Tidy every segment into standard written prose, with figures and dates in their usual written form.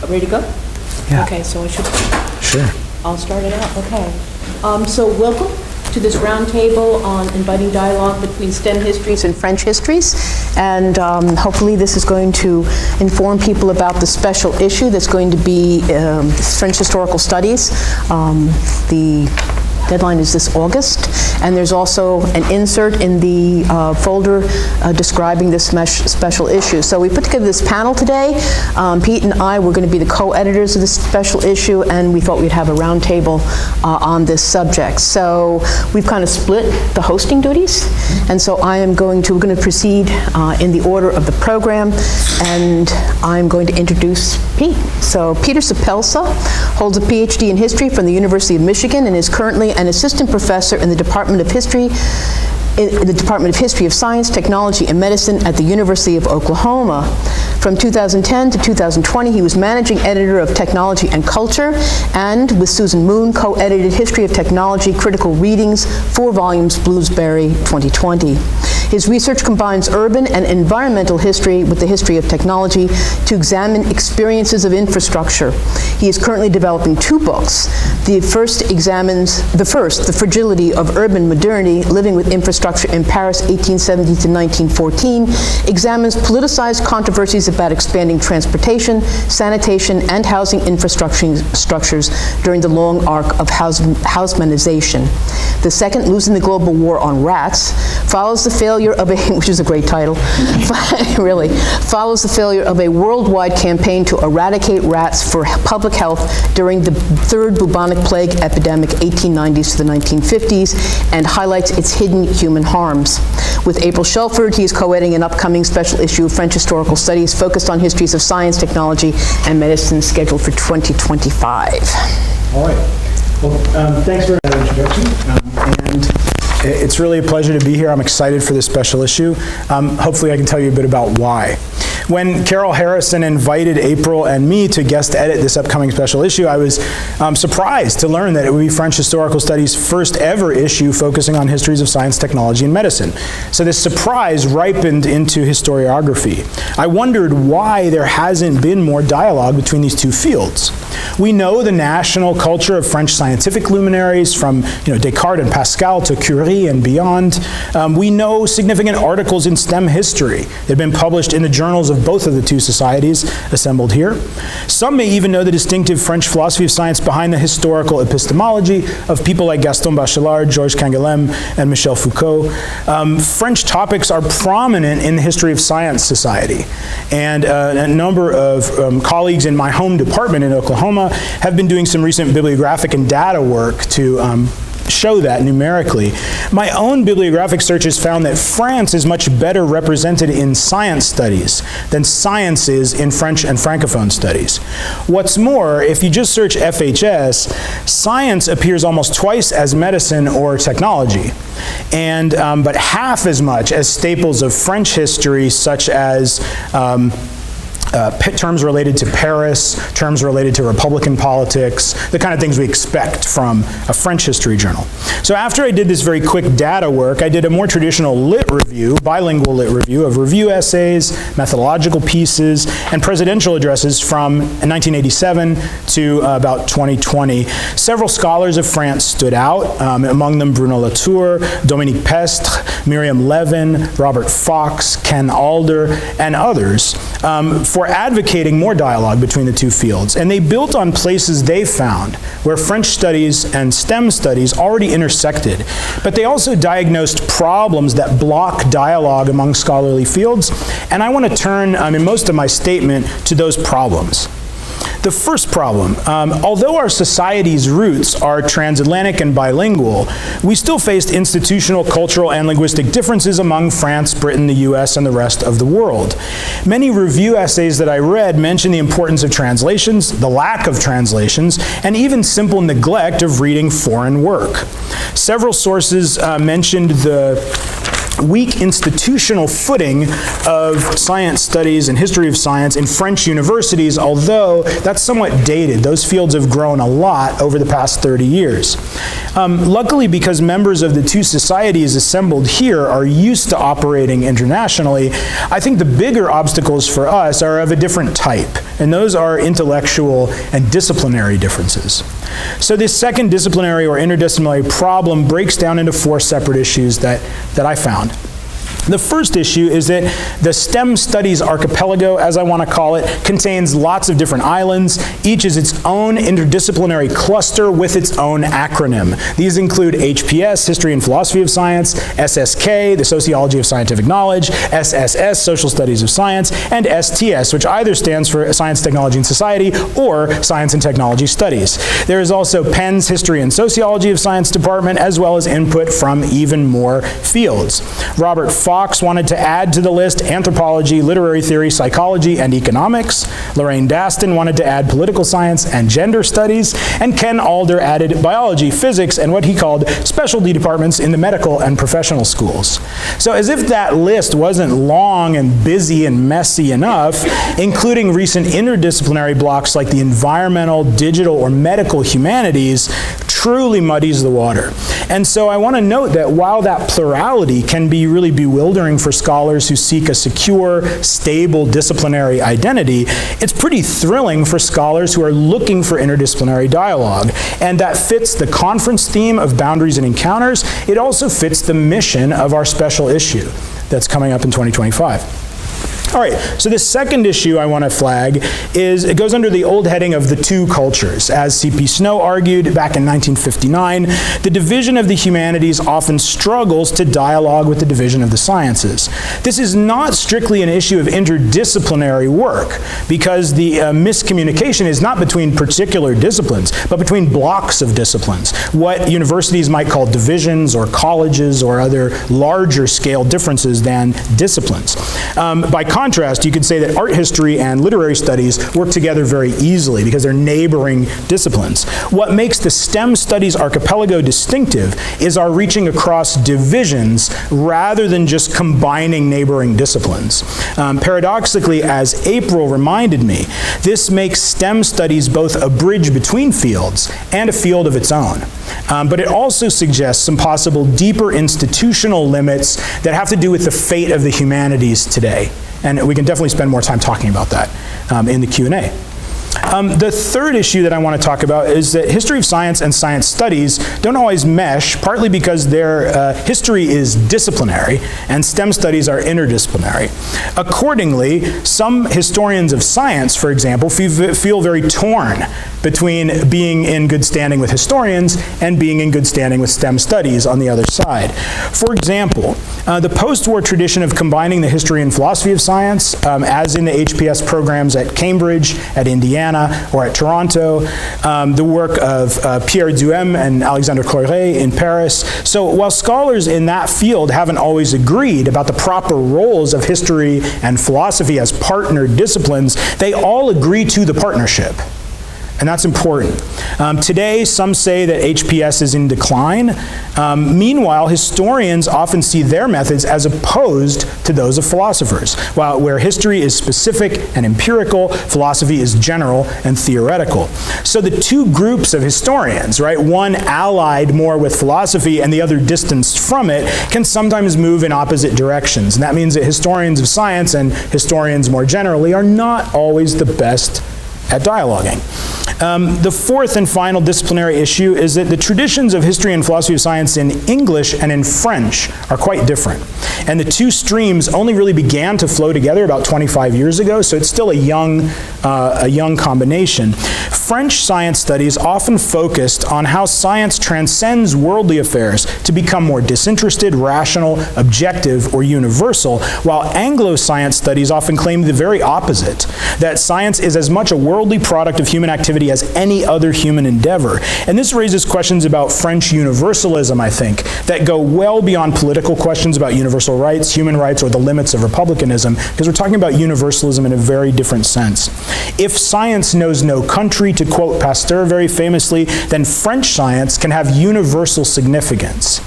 Ready to go? Yeah. Okay, so I should... Sure. I'll start it out, okay. So welcome to this roundtable on inviting dialogue between STEM histories and French histories. And hopefully this is going to inform people about the special issue that's going to be French historical studies. The deadline is this August, and there's also an insert in the folder describing this special issue. So we put together this panel today. Pete and I were going to be the co-editors of this special issue, and we thought we'd have a roundtable on this subject. So we've kind of split the hosting duties, and so we're going to proceed in the order of the program, and I'm going to introduce Pete. So Peter Soppelsa holds a PhD in history from the University of Michigan and is currently an assistant professor in the Department of History of Science, Technology, and Medicine at the University of Oklahoma. From 2010 to 2020, he was managing editor of Technology and Culture, and with Susan Moon, co-edited History of Technology, Critical Readings, 4 volumes, Bloomsbury, 2020. His research combines urban and environmental history with the history of technology to examine experiences of infrastructure. He is currently developing 2 books. The first examines, The Fragility of Urban Modernity, Living with Infrastructure in Paris, 1870 to 1914, examines politicized controversies about expanding transportation, sanitation, and housing infrastructures during the long arc of housemanization. The second, Losing the Global War on Rats, follows the failure of a, which is a great title, really, follows the failure of a worldwide campaign to eradicate rats for public health during the 3rd bubonic plague epidemic, 1890s to the 1950s, and highlights its hidden human harms. With April Shelford, he is co-editing an upcoming special issue of French Historical Studies focused on histories of science, technology, and medicine, scheduled for 2025. All right. Well, thanks for that introduction. And it's really a pleasure to be here. I'm excited for this special issue. Hopefully I can tell you a bit about why. When Carol Harrison invited April and me to guest edit this upcoming special issue, I was surprised to learn that it would be French Historical Studies' first ever issue focusing on histories of science, technology, and medicine. So this surprise ripened into historiography. I wondered why there hasn't been more dialogue between these 2 fields. We know the national culture of French scientific luminaries, from Descartes and Pascal to Curie and beyond. We know significant articles in STEM history that have been published in the journals of both of the 2 societies assembled here. Some may even know the distinctive French philosophy of science behind the historical epistemology of people like Gaston Bachelard, Georges Canguilhem, and Michel Foucault. French topics are prominent in the history of science society, and a number of colleagues in my home department in Oklahoma have been doing some recent bibliographic and data work to show that numerically. My own bibliographic searches found that France is much better represented in science studies than science is in French and Francophone studies. What's more, if you just search FHS, science appears almost twice as medicine or technology, and but half as much as staples of French history, such as terms related to Paris, terms related to Republican politics, the kind of things we expect from a French history journal. So after I did this very quick data work, I did a more traditional lit review, bilingual lit review of review essays, methodological pieces, and presidential addresses from 1987 to about 2020. Several scholars of France stood out, among them Bruno Latour, Dominique Pestre, Miriam Levin, Robert Fox, Ken Alder, and others, for advocating more dialogue between the 2 fields. And they built on places they found where French studies and STEM studies already intersected, but they also diagnosed problems that block dialogue among scholarly fields. And I want to turn, in most of my statement, to those problems. The first problem, although our society's roots are transatlantic and bilingual, we still faced institutional, cultural, and linguistic differences among France, Britain, the US, and the rest of the world. Many review essays that I read mention the importance of translations, the lack of translations, and even simple neglect of reading foreign work. Several sources mentioned the weak institutional footing of science studies and history of science in French universities, although that's somewhat dated. Those fields have grown a lot over the past 30 years. Luckily, because members of the two societies assembled here are used to operating internationally, I think the bigger obstacles for us are of a different type, and those are intellectual and disciplinary differences. So this second disciplinary or interdisciplinary problem breaks down into 4 separate issues that I found. The first issue is that the STEM studies archipelago, as I want to call it, contains lots of different islands. Each is its own interdisciplinary cluster with its own acronym. These include HPS, History and Philosophy of Science, SSK, the Sociology of Scientific Knowledge, SSS, Social Studies of Science, and STS, which either stands for Science, Technology, and Society or Science and Technology Studies. There is also Penn's History and Sociology of Science department, as well as input from even more fields. Robert Fox wanted to add to the list anthropology, literary theory, psychology, and economics. Lorraine Daston wanted to add political science and gender studies. And Ken Alder added biology, physics, and what he called specialty departments in the medical and professional schools. So as if that list wasn't long and busy and messy enough, including recent interdisciplinary blocks like the environmental, digital, or medical humanities truly muddies the water. And so I want to note that while that plurality can be really bewildering for scholars who seek a secure, stable disciplinary identity, it's pretty thrilling for scholars who are looking for interdisciplinary dialogue. And that fits the conference theme of Boundaries and Encounters. It also fits the mission of our special issue that's coming up in 2025. All right, so the second issue I want to flag is, it goes under the old heading of the two cultures. As C.P. Snow argued back in 1959, the division of the humanities often struggles to dialogue with the division of the sciences. This is not strictly an issue of interdisciplinary work, because the miscommunication is not between particular disciplines, but between blocks of disciplines, what universities might call divisions or colleges or other larger scale differences than disciplines. By contrast, you could say that art history and literary studies work together very easily because they're neighboring disciplines. What makes the STEM studies archipelago distinctive is our reaching across divisions rather than just combining neighboring disciplines. Paradoxically, as April reminded me, this makes STEM studies both a bridge between fields and a field of its own. But it also suggests some possible deeper institutional limits that have to do with the fate of the humanities today. And we can definitely spend more time talking about that in the Q&A. The third issue that I want to talk about is that history of science and science studies don't always mesh, partly because their history is disciplinary and STEM studies are interdisciplinary. Accordingly, some historians of science, for example, feel very torn between being in good standing with historians and being in good standing with STEM studies on the other side. For example, the post-war tradition of combining the history and philosophy of science, as in the HPS programs at Cambridge, at Indiana, or at Toronto, the work of Pierre Duhem and Alexandre Coiré in Paris. So while scholars in that field haven't always agreed about the proper roles of history and philosophy as partner disciplines, they all agree to the partnership. And that's important. Today, some say that HPS is in decline. Meanwhile, historians often see their methods as opposed to those of philosophers. While where history is specific and empirical, philosophy is general and theoretical. So the two groups of historians, right, one allied more with philosophy and the other distanced from it, can sometimes move in opposite directions. And that means that historians of science and historians more generally are not always the best at dialoguing. The fourth and final disciplinary issue is that the traditions of history and philosophy of science in English and in French are quite different. And the two streams only really began to flow together about 25 years ago, so it's still a young combination. French science studies often focused on how science transcends worldly affairs to become more disinterested, rational, objective, or universal, while Anglo science studies often claim the very opposite, that science is as much a worldly product of human activity as any other human endeavor. And this raises questions about French universalism, I think, that go well beyond political questions about universal rights, human rights, or the limits of republicanism, because we're talking about universalism in a very different sense. If science knows no country, to quote Pasteur very famously, then French science can have universal significance.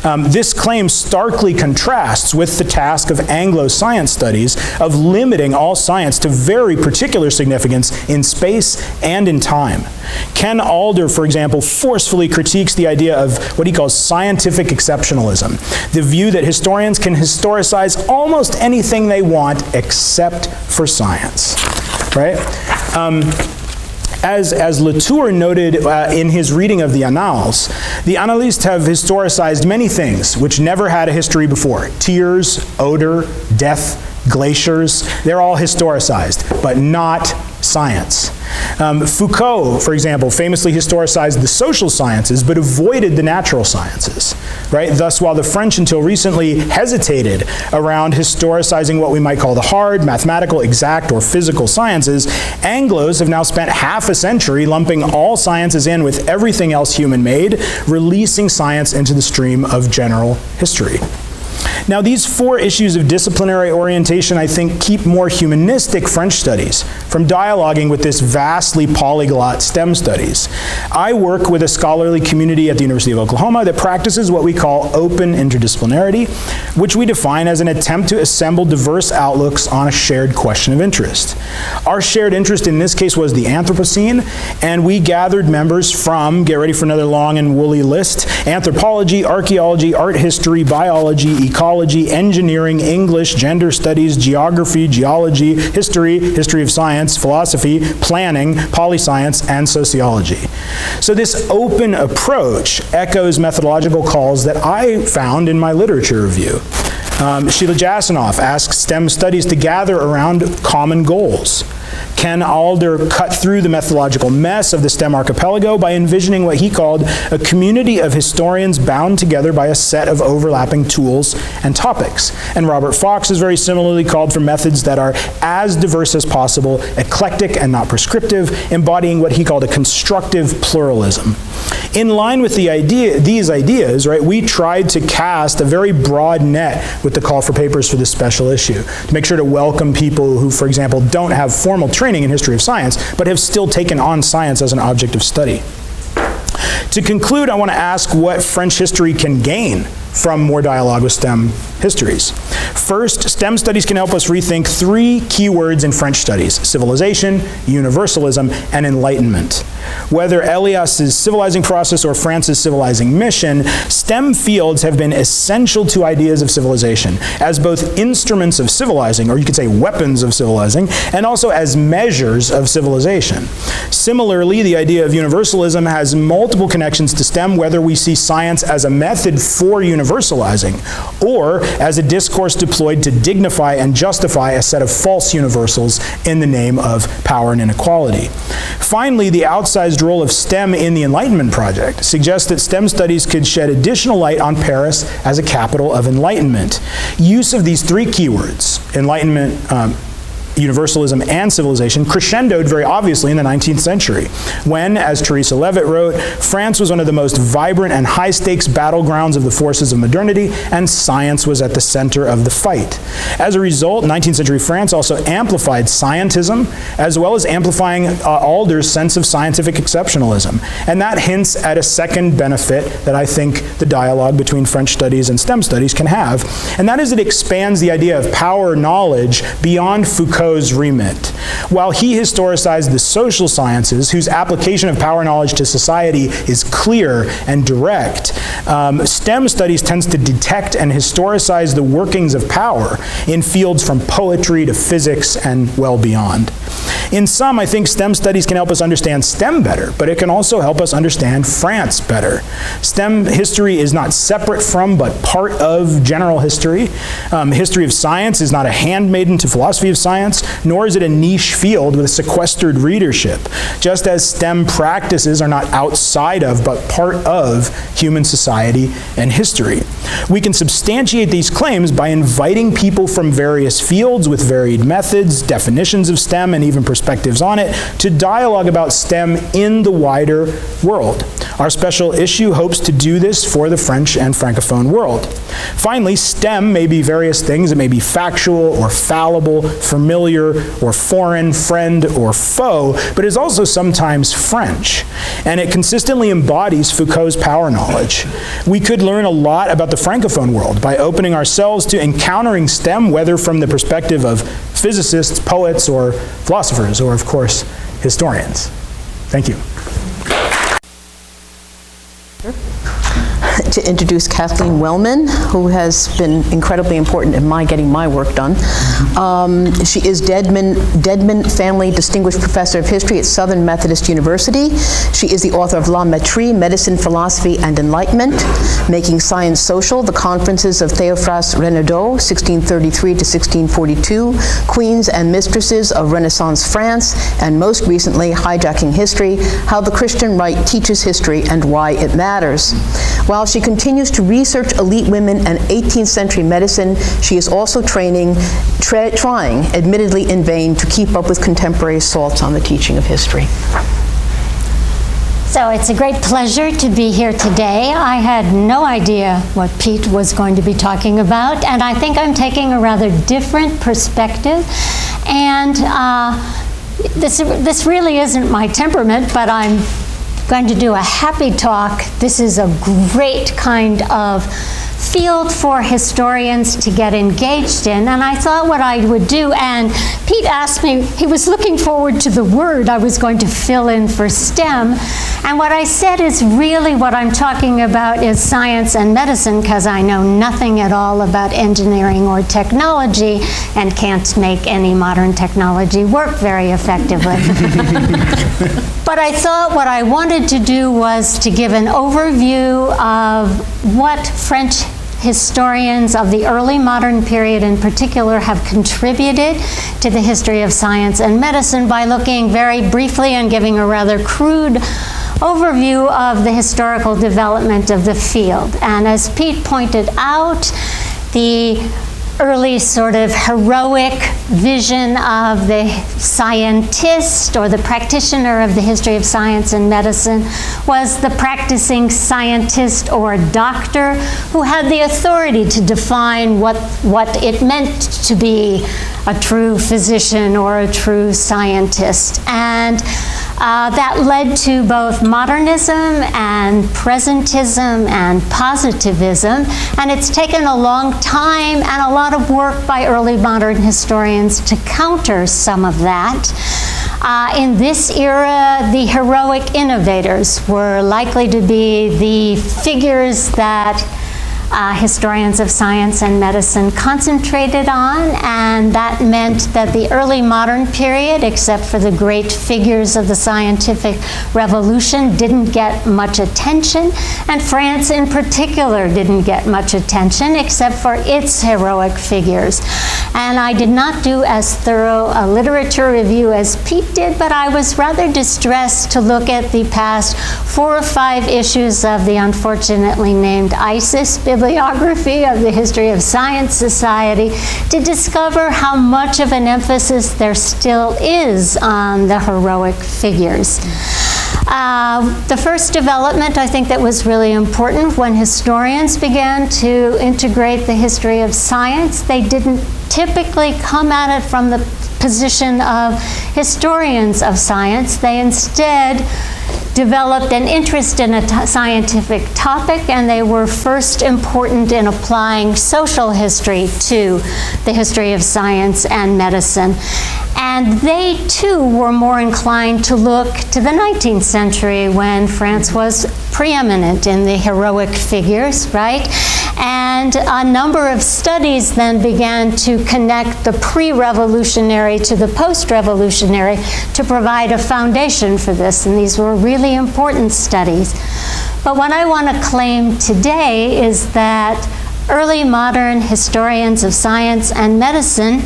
This claim starkly contrasts with the task of Anglo science studies of limiting all science to very particular significance in space and in time. Ken Alder, for example, forcefully critiques the idea of what he calls scientific exceptionalism, the view that historians can historicize almost anything they want except for science, right? As Latour noted in his reading of the Annales, the Annalistes have historicized many things which never had a history before. Tears, odor, death, glaciers, they're all historicized, but not science. Foucault, for example, famously historicized the social sciences, but avoided the natural sciences, right? Thus, while the French until recently hesitated around historicizing what we might call the hard, mathematical, exact, or physical sciences, Anglos have now spent half a century lumping all sciences in with everything else human-made, releasing science into the stream of general history. Now, these four issues of disciplinary orientation, I think, keep more humanistic French studies from dialoguing with this vastly polyglot STEM studies. I work with a scholarly community at the University of Oklahoma that practices what we call open interdisciplinarity, which we define as an attempt to assemble diverse outlooks on a shared question of interest. Our shared interest in this case was the Anthropocene, and we gathered members from, get ready for another long and woolly list, anthropology, archaeology, art history, biology, ecology, engineering, English, gender studies, geography, geology, history of science, philosophy, planning, poli-science, and sociology. So this open approach echoes methodological calls that I found in my literature review. Sheila Jasanoff asks STEM studies to gather around common goals. Ken Alder cut through the methodological mess of the STEM archipelago by envisioning what he called a community of historians bound together by a set of overlapping tools and topics. And Robert Fox has very similarly called for methods that are as diverse as possible, eclectic and not prescriptive, embodying what he called a constructive pluralism. In line with these ideas, right, we tried to cast a very broad net with the call for papers for this special issue, to make sure to welcome people who, for example, don't have formal training in history of science, but have still taken on science as an object of study. To conclude, I want to ask what French history can gain from more dialogue with STEM histories. First, STEM studies can help us rethink three key words in French studies: civilization, universalism, and enlightenment. Whether Elias's civilizing process or France's civilizing mission, STEM fields have been essential to ideas of civilization as both instruments of civilizing, or you could say weapons of civilizing, and also as measures of civilization. Similarly, the idea of universalism has multiple connections to STEM, whether we see science as a method for universalizing, or as a discourse deployed to dignify and justify a set of false universals in the name of power and inequality. Finally, the outsized role of STEM in the Enlightenment project suggests that STEM studies could shed additional light on Paris as a capital of enlightenment. Use of these three keywords, enlightenment, universalism, and civilization, crescendoed very obviously in the 19th century, when, as Teresa Leavitt wrote, France was one of the most vibrant and high-stakes battlegrounds of the forces of modernity, and science was at the center of the fight. As a result, 19th century France also amplified scientism, as well as amplifying Alder's sense of scientific exceptionalism. And that hints at a second benefit that I think the dialogue between French studies and STEM studies can have, and that is it expands the idea of power knowledge beyond Foucault's remit. While he historicized the social sciences, whose application of power knowledge to society is clear and direct, STEM studies tends to detect and historicize the workings of power in fields from poetry to physics and well beyond. In sum, I think STEM studies can help us understand STEM better, but it can also help us understand France better. STEM history is not separate from, but part of general history. History of science is not a handmaiden to philosophy of science, nor is it a niche field with a sequestered readership, just as STEM practices are not outside of, but part of human society and history. We can substantiate these claims by inviting people from various fields with varied methods, definitions of STEM, and even perspectives on it, to dialogue about STEM in the wider world. Our special issue hopes to do this for the French and Francophone world. Finally, STEM may be various things. It may be factual or fallible, familiar, familiar or foreign, friend or foe, but is also sometimes French. And it consistently embodies Foucault's power knowledge. We could learn a lot about the Francophone world by opening ourselves to encountering STEM, whether from the perspective of physicists, poets, or philosophers, or of course, historians. Thank you. To introduce Kathleen Wellman, who has been incredibly important in getting my work done. She is Deadman Family Distinguished Professor of History at Southern Methodist University. She is the author of La Maîtrise, Medicine, Philosophy, and Enlightenment, Making Science Social, the Conferences of Théophras Renaudot, 1633 to 1642, Queens and Mistresses of Renaissance France, and most recently, Hijacking History, How the Christian Right Teaches History and Why It Matters. While she continues to research elite women and 18th century medicine, she is also trying, admittedly in vain, to keep up with contemporary assaults on the teaching of history. So it's a great pleasure to be here today. I had no idea what Pete was going to be talking about, and I think I'm taking a rather different perspective. And this really isn't my temperament, but I'm going to do a happy talk. This is a great kind of field for historians to get engaged in, and I thought what I would do, and Pete asked me, he was looking forward to the word I was going to fill in for STEM, and what I said is really what I'm talking about is science and medicine, because I know nothing at all about engineering or technology and can't make any modern technology work very effectively. But I thought what I wanted to do was to give an overview of what French historians of the early modern period in particular have contributed to the history of science and medicine by looking very briefly and giving a rather crude overview of the historical development of the field. And as Pete pointed out, the early sort of heroic vision of the scientist or the practitioner of the history of science and medicine was the practicing scientist or doctor who had the authority to define what it meant to be a true physician or a true scientist. And that led to both modernism and presentism and positivism, and it's taken a long time and a lot of work by early modern historians to counter some of that. In this era, the heroic innovators were likely to be the figures that historians of science and medicine concentrated on, and that meant that the early modern period, except for the great figures of the scientific revolution, didn't get much attention, and France in particular didn't get much attention except for its heroic figures. And I did not do as thorough a literature review as Pete did, but I was rather distressed to look at the past 4 or 5 issues of the unfortunately named ISIS bibliography of the History of Science Society to discover how much of an emphasis there still is on the heroic figures. The first development, I think, that was really important when historians began to integrate the history of science, they didn't typically come at it from the position of historians of science. They instead developed an interest in a scientific topic, and they were first important in applying social history to the history of science and medicine. And they, too, were more inclined to look to the 19th century when France was preeminent in the heroic figures, right? And a number of studies then began to connect the pre-revolutionary to the post-revolutionary to provide a foundation for this, and these were really important studies. But what I want to claim today is that early modern historians of science and medicine,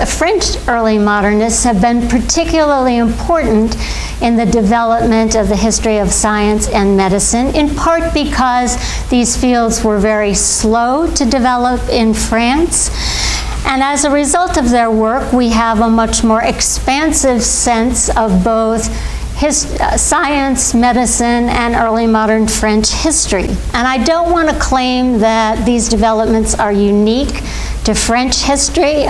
French early modernists have been particularly important in the development of the history of science and medicine, in part because these fields were very slow to develop in France. And as a result of their work, we have a much more expansive sense of both science, medicine, and early modern French history. And I don't want to claim that these developments are unique to French history.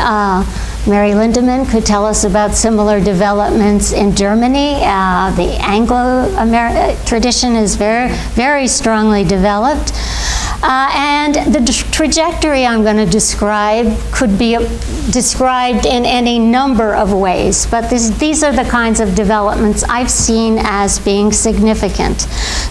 Mary Lindemann could tell us about similar developments in Germany. The Anglo-American tradition is very, very strongly developed. And the trajectory I'm going to describe could be described in any number of ways, but these are the kinds of developments I've seen as being significant.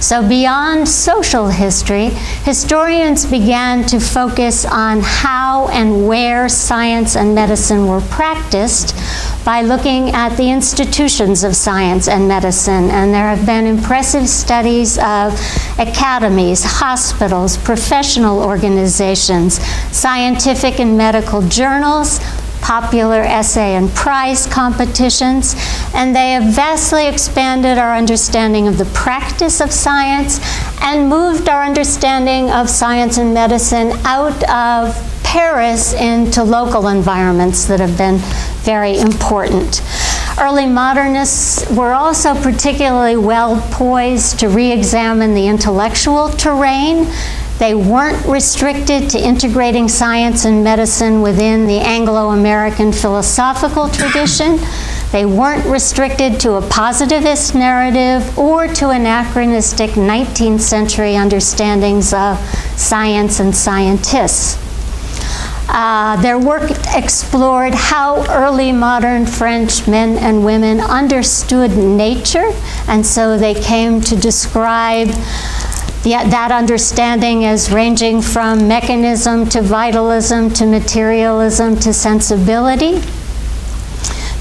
So beyond social history, historians began to focus on how and where science and medicine were practiced by looking at the institutions of science and medicine. And there have been impressive studies of academies, hospitals, professional organizations, scientific and medical journals, popular essay and prize competitions, and they have vastly expanded our understanding of the practice of science and moved our understanding of science and medicine out of Paris into local environments that have been very important. Early modernists were also particularly well poised to re-examine the intellectual terrain. They weren't restricted to integrating science and medicine within the Anglo-American philosophical tradition. They weren't restricted to a positivist narrative or to anachronistic 19th century understandings of science and scientists. Their work explored how early modern French men and women understood nature, and so they came to describe that understanding as ranging from mechanism to vitalism to materialism to sensibility.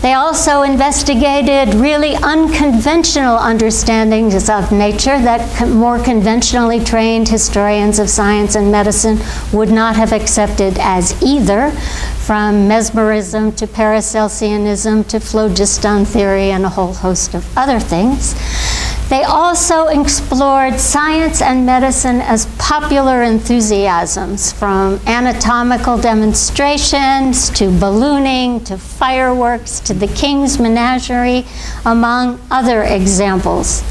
They also investigated really unconventional understandings of nature that more conventionally trained historians of science and medicine would not have accepted as either, from mesmerism to Paracelsianism to phlogiston theory and a whole host of other things. They also explored science and medicine as popular enthusiasms, from anatomical demonstrations to ballooning to fireworks to the King's Menagerie, among other examples.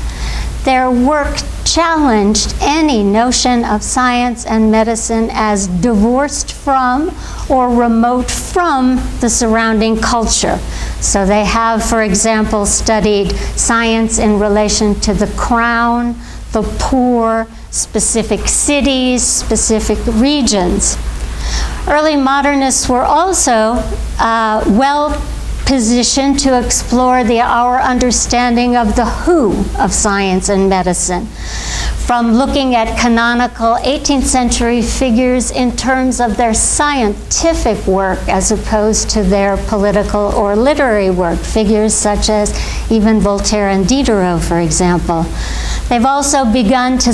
Their work challenged any notion of science and medicine as divorced from or remote from the surrounding culture. So they have, for example, studied science in relation to the crown, the poor, specific cities, specific regions. Early modernists were also well positioned to explore our understanding of the who of science and medicine, from looking at canonical 18th century figures in terms of their scientific work as opposed to their political or literary work, figures such as even Voltaire and Diderot, for example. They've also begun to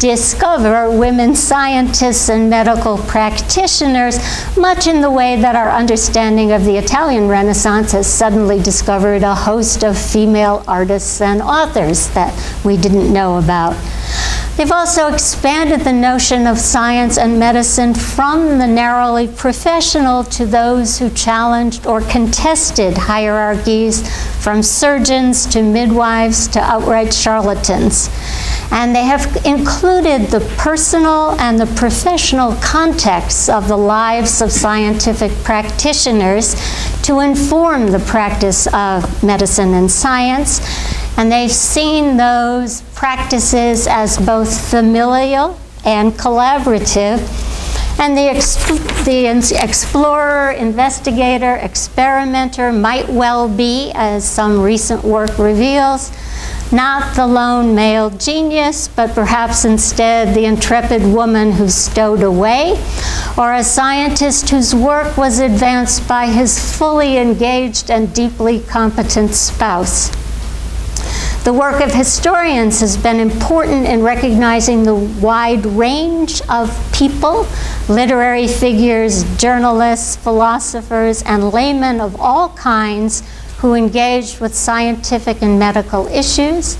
discover women scientists and medical practitioners, much in the way that our understanding of the Italian Renaissance has suddenly discovered a host of female artists and authors that we didn't know about. They've also expanded the notion of science and medicine from the narrowly professional to those who challenged or contested hierarchies, from surgeons to midwives to outright charlatans. And they have included the personal and the professional contexts of the lives of scientific practitioners to inform the practice of medicine and science. And they've seen those practices as both familial and collaborative. And the explorer, investigator, experimenter might well be, as some recent work reveals, not the lone male genius, but perhaps instead the intrepid woman who's stowed away, or a scientist whose work was advanced by his fully engaged and deeply competent spouse. The work of historians has been important in recognizing the wide range of people, literary figures, journalists, philosophers, and laymen of all kinds who engaged with scientific and medical issues,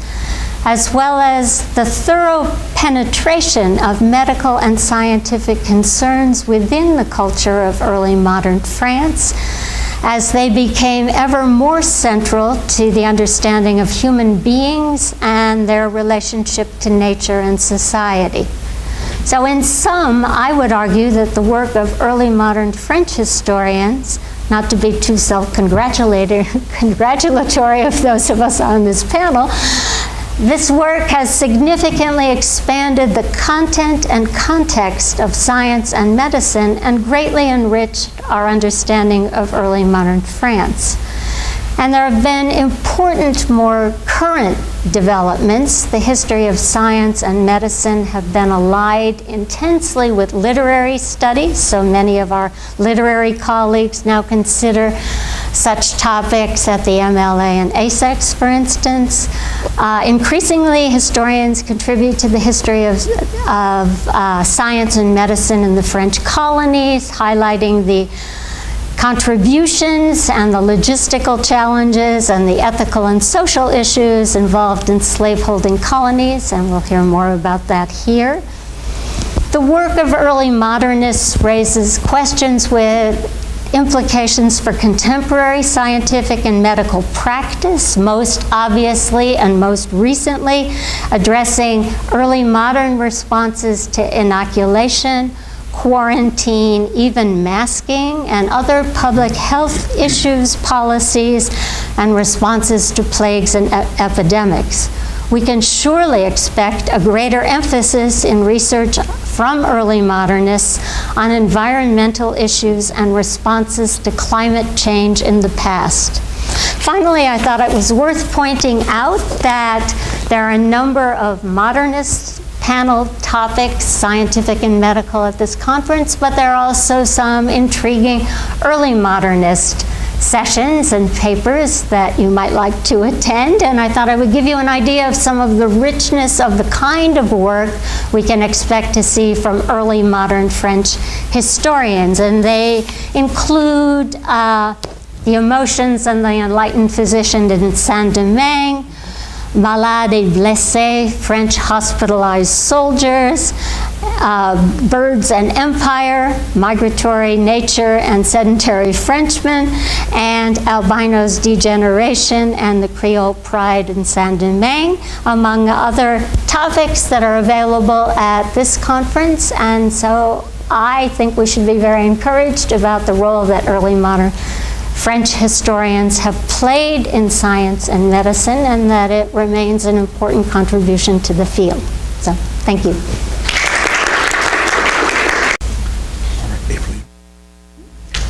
as well as the thorough penetration of medical and scientific concerns within the culture of early modern France, as they became ever more central to the understanding of human beings and their relationship to nature and society. So in sum, I would argue that the work of early modern French historians not to be too self-congratulatory of those of us on this panel, this work has significantly expanded the content and context of science and medicine and greatly enriched our understanding of early modern France. And there have been important, more current developments. The history of science and medicine have been allied intensely with literary studies, so many of our literary colleagues now consider such topics at the MLA and ASEX, for instance. Increasingly, historians contribute to the history of science and medicine in the French colonies, highlighting the contributions and the logistical challenges and the ethical and social issues involved in slaveholding colonies, and we'll hear more about that here. The work of early modernists raises questions with implications for contemporary scientific and medical practice, most obviously and most recently addressing early modern responses to inoculation, quarantine, even masking, and other public health issues, policies, and responses to plagues and epidemics. We can surely expect a greater emphasis in research from early modernists on environmental issues and responses to climate change in the past. Finally, I thought it was worth pointing out that there are a number of modernist panel topics, scientific and medical, at this conference, but there are also some intriguing early modernist sessions and papers that you might like to attend, and I thought I would give you an idea of some of the richness of the kind of work we can expect to see from early modern French historians, and they include the emotions and the enlightened physician in Saint-Domingue, Malades et Blessés, French hospitalized soldiers, Birds and Empire, Migratory Nature and Sedentary Frenchmen, and Albino's Degeneration and the Creole Pride in Saint-Domingue, among other topics that are available at this conference. And so I think we should be very encouraged about the role that early modern French historians have played in science and medicine, and that it remains an important contribution to the field. So, thank you.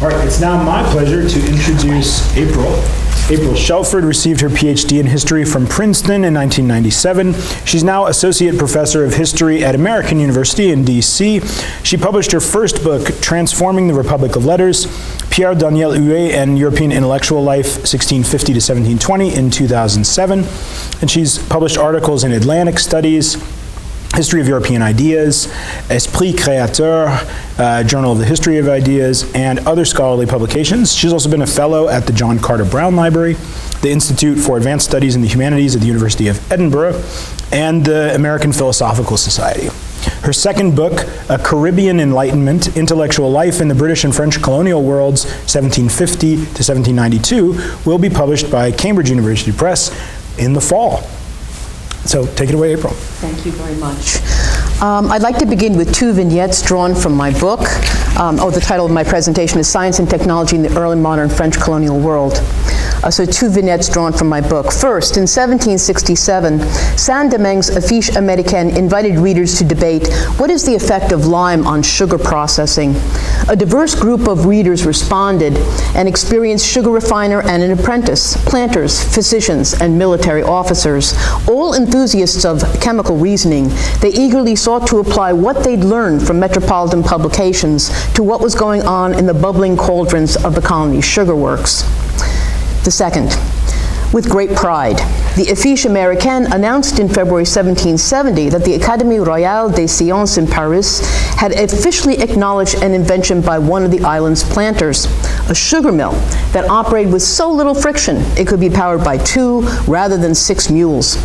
All right, it's now my pleasure to introduce April. April Shelford received her PhD in history from Princeton in 1997. She's now Associate Professor of History at American University in DC. She published her first book, Transforming the Republic of Letters, Pierre Daniel Huet and European Intellectual Life, 1650 to 1720, in 2007. And she's published articles in Atlantic Studies, History of European Ideas, Esprit Créateur, Journal of the History of Ideas, and other scholarly publications. She's also been a fellow at the John Carter Brown Library, the Institute for Advanced Studies in the Humanities at the University of Edinburgh, and the American Philosophical Society. Her second book, A Caribbean Enlightenment, Intellectual Life in the British and French Colonial Worlds, 1750 to 1792, will be published by Cambridge University Press in the fall. So take it away, April. Thank you very much. I'd like to begin with two vignettes drawn from my book. The title of my presentation is Science and Technology in the Early Modern French Colonial World. So two vignettes drawn from my book. First, in 1767, Saint-Domingue's Affiche Américaine invited readers to debate what is the effect of lime on sugar processing. A diverse group of readers responded, an experienced sugar refiner and an apprentice, planters, physicians, and military officers, all enthusiasts of chemical reasoning. They eagerly sought to apply what they'd learned from metropolitan publications to what was going on in the bubbling cauldrons of the colony's sugar works. The second, with great pride, the Affiche Américaine announced in February 1770 that the Académie Royale des Sciences in Paris had officially acknowledged an invention by one of the island's planters, a sugar mill that operated with so little friction it could be powered by 2 rather than 6 mules.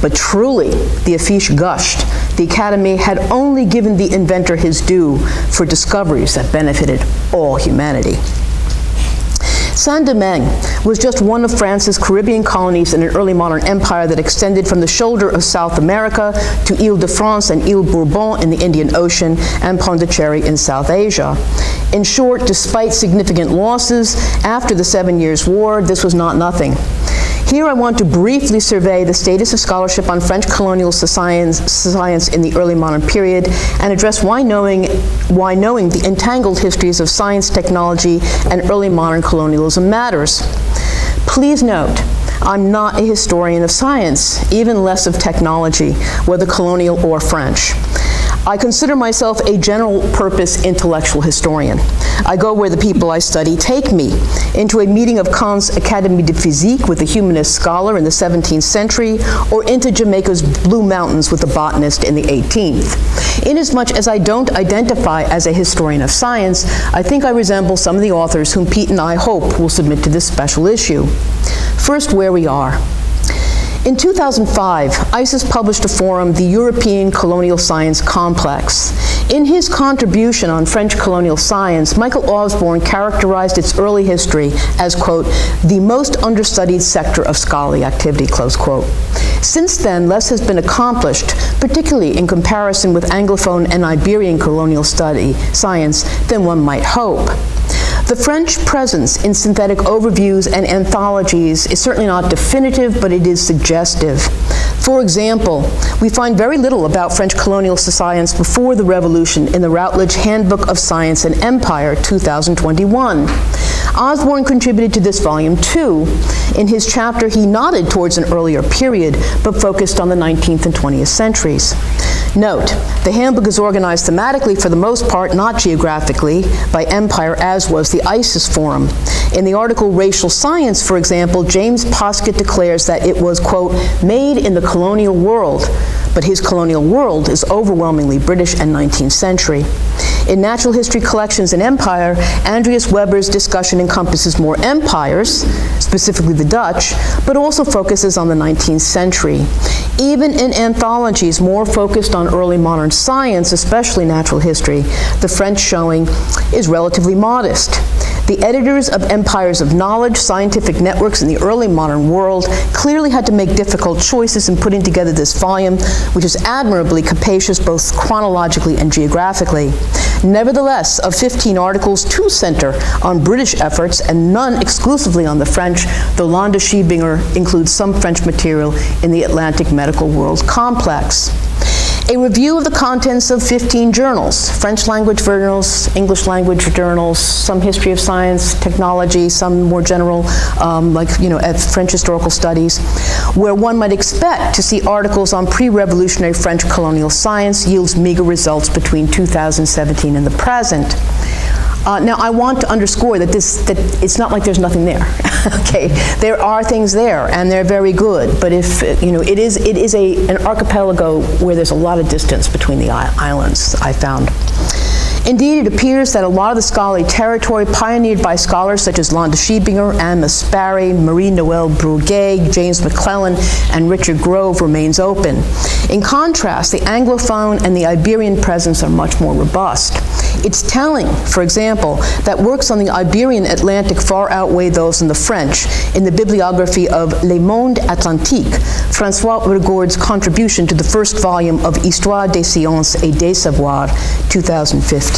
But truly, the Affiche gushed. The Academy had only given the inventor his due for discoveries that benefited all humanity. Saint-Domingue was just one of France's Caribbean colonies in an early modern empire that extended from the shoulder of South America to Ile-de-France and Ile-Bourbon in the Indian Ocean and Pondicherry in South Asia. In short, despite significant losses after the 7 Years' War, this was not nothing. Here I want to briefly survey the status of scholarship on French colonial science in the early modern period and address why knowing the entangled histories of science, technology, and early modern colonialism matters. Please note, I'm not a historian of science, even less of technology, whether colonial or French. I consider myself a general-purpose intellectual historian. I go where the people I study take me, into a meeting of Caen's Académie de Physique with a humanist scholar in the 17th century, or into Jamaica's Blue Mountains with a botanist in the 18th. Inasmuch as I don't identify as a historian of science, I think I resemble some of the authors whom Pete and I hope will submit to this special issue. First, where we are. In 2005, ISIS published a forum, The European Colonial Science Complex. In his contribution on French colonial science, Michael Osborne characterized its early history as, quote, the most understudied sector of scholarly activity, close quote. Since then, less has been accomplished, particularly in comparison with Anglophone and Iberian colonial science, than one might hope. The French presence in synthetic overviews and anthologies is certainly not definitive, but it is suggestive. For example, we find very little about French colonial science before the Revolution in the Routledge Handbook of Science and Empire, 2021. Osborne contributed to this volume too. In his chapter, he nodded towards an earlier period, but focused on the 19th and 20th centuries. Note, the handbook is organized thematically for the most part, not geographically, by empire, as was the ISIS Forum. In the article Racial Science, for example, James Poskett declares that it was, quote, made in the colonial world, but his colonial world is overwhelmingly British and 19th century. In Natural History Collections and Empire, Andreas Weber's discussion encompasses more empires, specifically the Dutch, but also focuses on the 19th century. Even in anthologies more focused on early modern science, especially natural history, the French showing is relatively modest. The editors of Empires of Knowledge, scientific networks in the early modern world, clearly had to make difficult choices in putting together this volume, which is admirably capacious both chronologically and geographically. Nevertheless, of 15 articles, 2 center on British efforts and none exclusively on the French, though Londa Schiebinger includes some French material in the Atlantic Medical World Complex. A review of the contents of 15 journals, French language journals, English language journals, some history of science, technology, some more general, at French historical studies, where one might expect to see articles on pre-revolutionary French colonial science yields meager results between 2017 and the present. Now, I want to underscore that it's not like there's nothing there. Okay, there are things there, and they're very good. But if it is an archipelago where there's a lot of distance between the islands, I found. Indeed, it appears that a lot of the scholarly territory pioneered by scholars such as Londa Schiebinger, Anne Maspari, Marie-Noël Bruguet, James McClellan, and Richard Grove remains open. In contrast, the Anglophone and the Iberian presence are much more robust. It's telling, for example, that works on the Iberian Atlantic far outweigh those in the French. In the bibliography of Le Monde Atlantique, François Rigaud's contribution to the first volume of Histoire des sciences et des savoirs, 2015.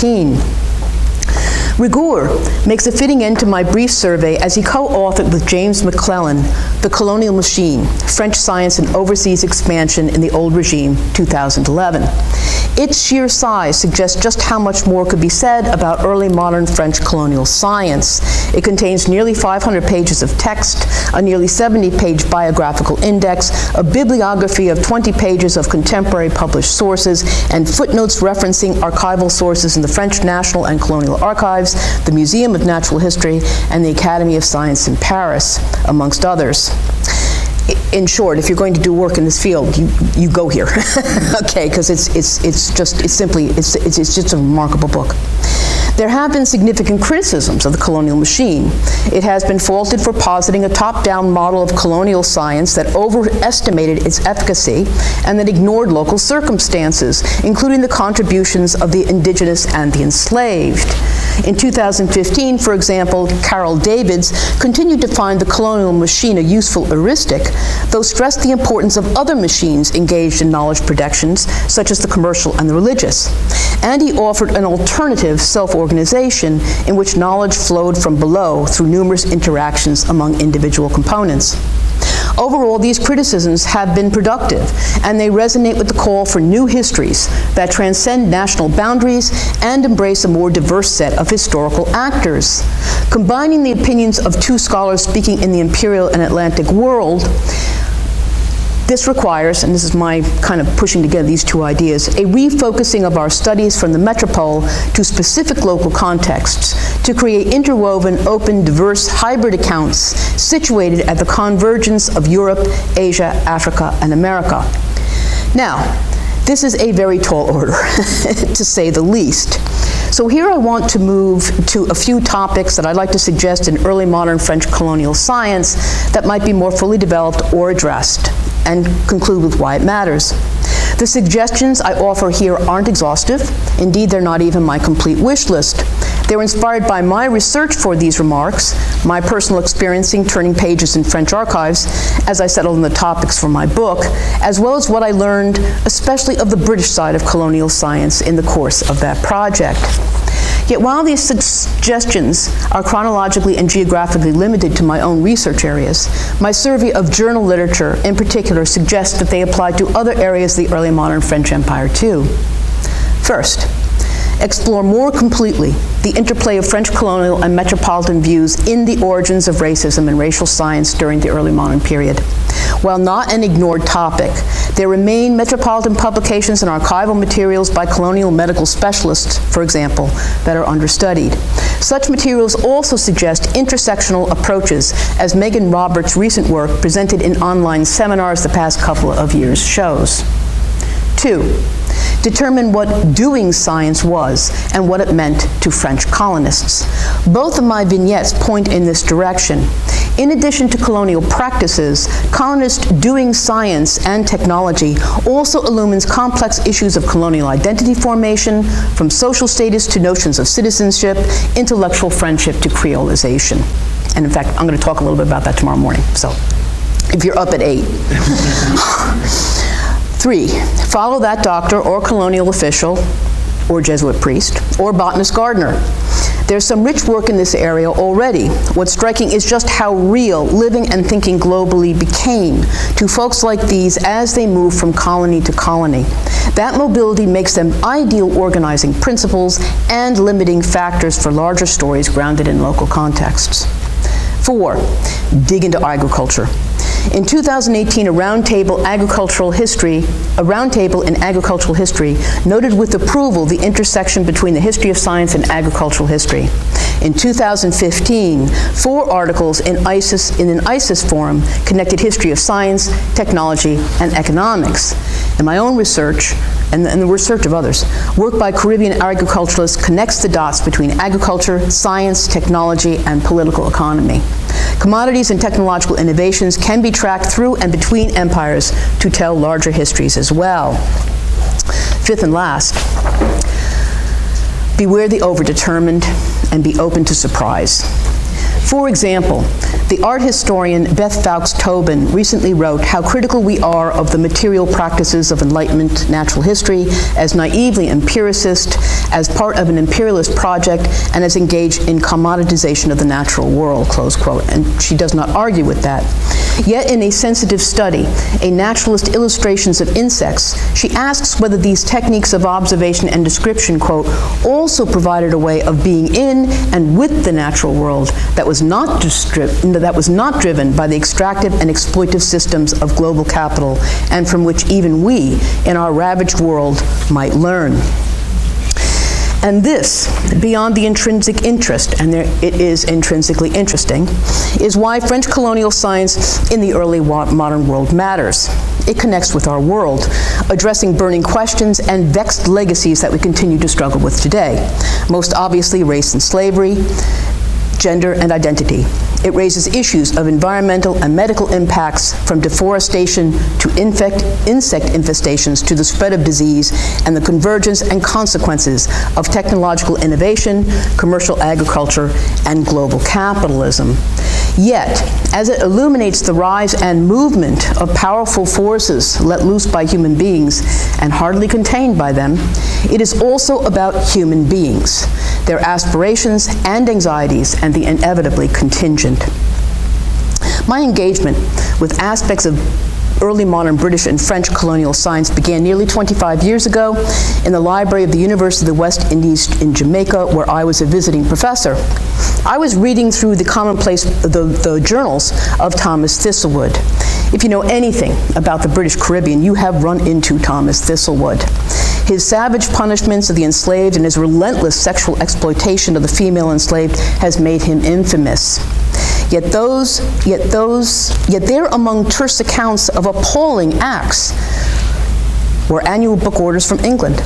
Rigaud makes a fitting end to my brief survey as he co-authored with James McClellan, The Colonial Machine, French Science and Overseas Expansion in the Old Regime, 2011. Its sheer size suggests just how much more could be said about early modern French colonial science. It contains nearly 500 pages of text, a nearly 70-page biographical index, a bibliography of 20 pages of contemporary published sources, and footnotes referencing archival sources in the French National and Colonial Archives, the Museum of Natural History, and the Academy of Science in Paris, amongst others. In short, if you're going to do work in this field, you go here, okay? Because it's just a remarkable book. There have been significant criticisms of the colonial machine. It has been faulted for positing a top-down model of colonial science that overestimated its efficacy and that ignored local circumstances, including the contributions of the indigenous and the enslaved. In 2015, for example, Carol Davids continued to find the colonial machine a useful heuristic, though stressed the importance of other machines engaged in knowledge productions, such as the commercial and the religious. And he offered an alternative self-organization in which knowledge flowed from below through numerous interactions among individual components. Overall, these criticisms have been productive, and they resonate with the call for new histories that transcend national boundaries and embrace a more diverse set of historical actors. Combining the opinions of two scholars speaking in the imperial and Atlantic world, this requires, and this is my kind of pushing together these two ideas, a refocusing of our studies from the metropole to specific local contexts to create interwoven, open, diverse, hybrid accounts situated at the convergence of Europe, Asia, Africa, and America. Now, this is a very tall order, to say the least. So here I want to move to a few topics that I'd like to suggest in early modern French colonial science that might be more fully developed or addressed, and conclude with why it matters. The suggestions I offer here aren't exhaustive. Indeed, they're not even my complete wish list. They're inspired by my research for these remarks, my personal experiencing turning pages in French archives as I settled on the topics for my book, as well as what I learned, especially of the British side of colonial science in the course of that project. Yet while these suggestions are chronologically and geographically limited to my own research areas, my survey of journal literature in particular suggests that they apply to other areas of the early modern French Empire too. First, explore more completely the interplay of French colonial and metropolitan views in the origins of racism and racial science during the early modern period. While not an ignored topic, there remain metropolitan publications and archival materials by colonial medical specialists, for example, that are understudied. Such materials also suggest intersectional approaches, as Megan Roberts' recent work presented in online seminars the past couple of years shows. 2, determine what doing science was and what it meant to French colonists. Both of my vignettes point in this direction. In addition to colonial practices, colonist doing science and technology also illumines complex issues of colonial identity formation, from social status to notions of citizenship, intellectual friendship to creolization. And in fact, I'm going to talk a little bit about that tomorrow morning, so if you're up at 8. 3, follow that doctor or colonial official or Jesuit priest or botanist gardener. There's some rich work in this area already. What's striking is just how real living and thinking globally became to folks like these as they move from colony to colony. That mobility makes them ideal organizing principles and limiting factors for larger stories grounded in local contexts. 4, dig into agriculture. In 2018, a roundtable in agricultural history noted with approval the intersection between the history of science and agricultural history. In 2015, 4 articles in an ISIS forum connected history of science, technology, and economics. In my own research, and the research of others, work by Caribbean agriculturalists connects the dots between agriculture, science, technology, and political economy. Commodities and technological innovations can be tracked through and between empires to tell larger histories as well. 5th and last, beware the overdetermined and be open to surprise. For example, the art historian Beth Fowkes-Tobin recently wrote how critical we are of the material practices of Enlightenment natural history as naively empiricist, as part of an imperialist project, and as engaged in commoditization of the natural world, close quote. And she does not argue with that. Yet in a sensitive study, A Naturalist Illustrations of Insects, she asks whether these techniques of observation and description, quote, also provided a way of being in and with the natural world that was not driven by the extractive and exploitive systems of global capital, and from which even we, in our ravaged world, might learn. And this, beyond the intrinsic interest, and it is intrinsically interesting, is why French colonial science in the early modern world matters. It connects with our world, addressing burning questions and vexed legacies that we continue to struggle with today. Most obviously, race and slavery, gender and identity. It raises issues of environmental and medical impacts, from deforestation to insect infestations to the spread of disease and the convergence and consequences of technological innovation, commercial agriculture, and global capitalism. Yet, as it illuminates the rise and movement of powerful forces let loose by human beings and hardly contained by them, it is also about human beings, their aspirations and anxieties, and the inevitably contingent. My engagement with aspects of early modern British and French colonial science began nearly 25 years ago in the library of the University of the West Indies in Jamaica, where I was a visiting professor. I was reading through the journals of Thomas Thistlewood. If you know anything about the British Caribbean, you have run into Thomas Thistlewood. His savage punishments of the enslaved and his relentless sexual exploitation of the female enslaved has made him infamous. Yet there among terse accounts of appalling acts were annual book orders from England,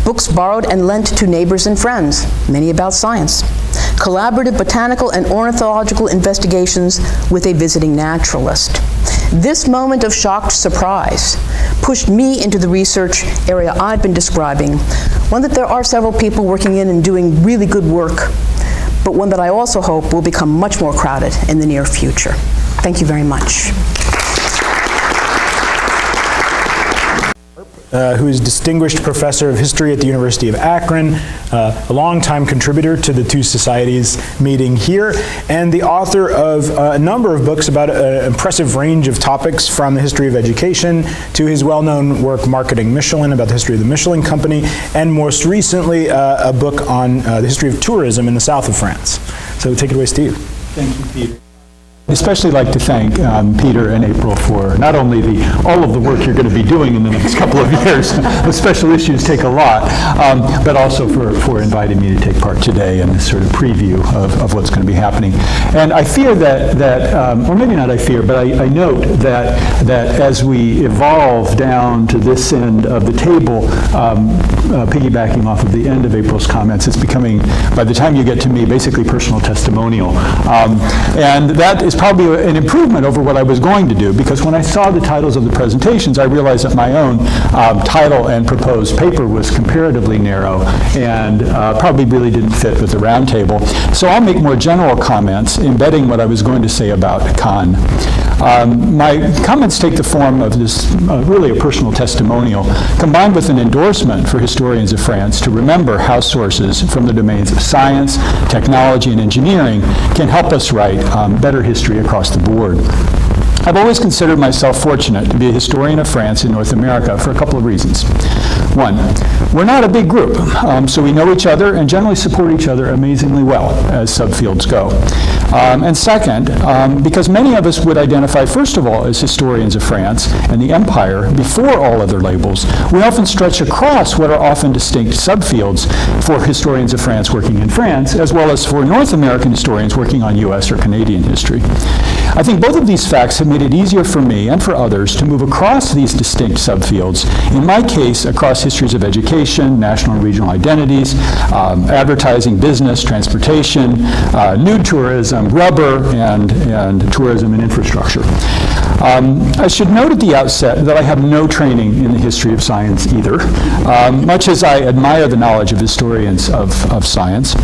books borrowed and lent to neighbors and friends, many about science, collaborative botanical and ornithological investigations with a visiting naturalist. This moment of shocked surprise pushed me into the research area I've been describing, one that there are several people working in and doing really good work, but one that I also hope will become much more crowded in the near future. Thank you very much. Who is Distinguished Professor of History at the University of Akron, a longtime contributor to the two societies meeting here, and the author of a number of books about an impressive range of topics, from the history of education to his well-known work Marketing Michelin, about the history of the Michelin Company, and most recently a book on the history of tourism in the south of France. So take it away, Steve. Thank you, Peter. I'd especially like to thank Peter and April for not only all of the work you're going to be doing in the next couple of years, the special issues take a lot, but also for inviting me to take part today in this sort of preview of what's going to be happening. And I fear that or maybe not I fear, but I note that as we evolve down to this end of the table, piggybacking off of the end of April's comments, it's becoming, by the time you get to me, basically personal testimonial. And that is probably an improvement over what I was going to do, because when I saw the titles of the presentations, I realized that my own title and proposed paper was comparatively narrow and probably really didn't fit with the roundtable. So I'll make more general comments embedding what I was going to say about Cannes. My comments take the form of this really a personal testimonial combined with an endorsement for historians of France to remember how sources from the domains of science, technology, and engineering can help us write better history across the board. I've always considered myself fortunate to be a historian of France in North America for a couple of reasons. One, we're not a big group, so we know each other and generally support each other amazingly well as subfields go. And second, because many of us would identify, first of all, as historians of France and the Empire before all other labels, we often stretch across what are often distinct subfields for historians of France working in France, as well as for North American historians working on U.S. or Canadian history. I think both of these facts have made it easier for me and for others to move across these distinct subfields, in my case, across histories of education, national and regional identities, advertising, business, transportation, nude tourism, rubber, and tourism and infrastructure. I should note at the outset that I have no training in the history of science either, much as I admire the knowledge of historians of science.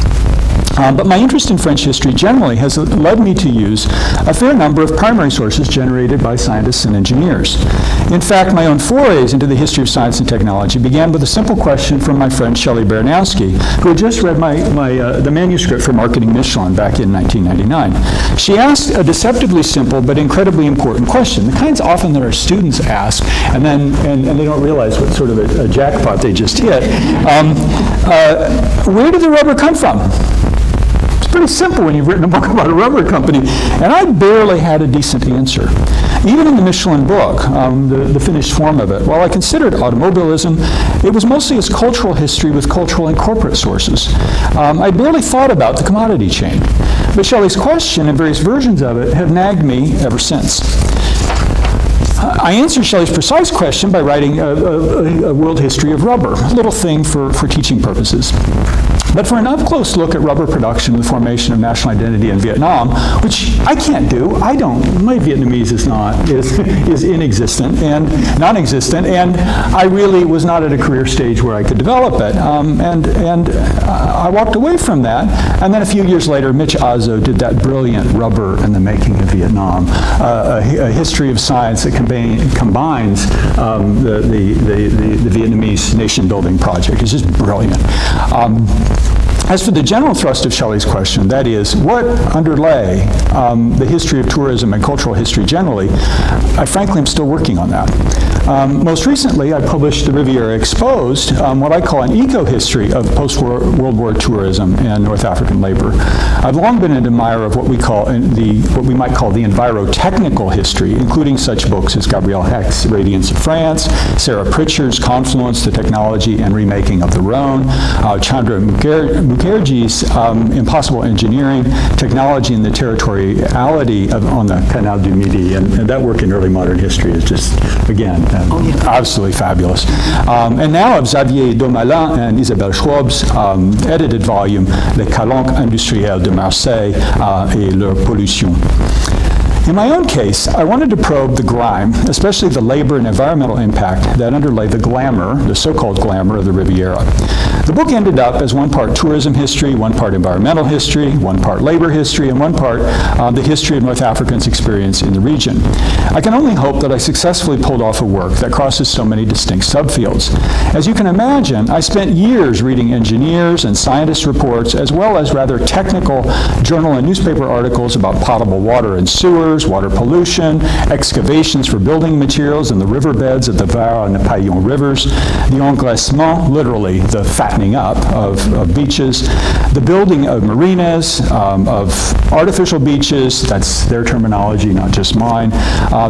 But my interest in French history generally has led me to use a fair number of primary sources generated by scientists and engineers. In fact, my own forays into the history of science and technology began with a simple question from my friend Shelley Baranowski, who had just read the manuscript for Marketing Michelin back in 1999. She asked a deceptively simple but incredibly important question, the kinds often that our students ask, and they don't realize what sort of a jackpot they just hit. Where did the rubber come from? Pretty simple when you've written a book about a rubber company. And I barely had a decent answer. Even in the Michelin book, the finished form of it, while I considered automobilism, it was mostly as cultural history with cultural and corporate sources. I barely thought about the commodity chain. But Shelley's question and various versions of it have nagged me ever since. I answered Shelley's precise question by writing a world history of rubber, a little thing for teaching purposes. But for an up-close look at rubber production and the formation of national identity in Vietnam, which I can't do, my Vietnamese is inexistent and non-existent, and I really was not at a career stage where I could develop it. And I walked away from that, and then a few years later, Mitch Azzo did that brilliant Rubber and the Making of Vietnam, a history of science that combines the Vietnamese nation-building project. It's just brilliant. As for the general thrust of Shelley's question, that is, what underlay the history of tourism and cultural history generally, I frankly am still working on that. Most recently, I published The Riviera Exposed, what I call an eco-history of post-World War tourism and North African labor. I've long been an admirer of what we might call the enviro-technical history, including such books as Gabrielle Hecht's Radiance of France, Sarah Pritchard's Confluence, the Technology and Remaking of the Rhone, Chandra Mukherjee's Impossible Engineering, Technology and the Territoriality on the Canal du Midi, and that work in early modern history is just, again, absolutely fabulous. And now of Xavier Daumalin and Isabelle Schwab's edited volume, Les Calanques industriels de Marseille et leur pollution. In my own case, I wanted to probe the grime, especially the labor and environmental impact that underlay the glamour, the so-called glamour of the Riviera. The book ended up as one part tourism history, one part environmental history, one part labor history, and one part the history of North Africans' experience in the region. I can only hope that I successfully pulled off a work that crosses so many distinct subfields. As you can imagine, I spent years reading engineers and scientists' reports, as well as rather technical journal and newspaper articles about potable water and sewers, water pollution, excavations for building materials in the riverbeds of the Var and the Paillon rivers, the engraissement, literally the fattening up of beaches, the building of marinas, of artificial beaches, that's their terminology, not just mine,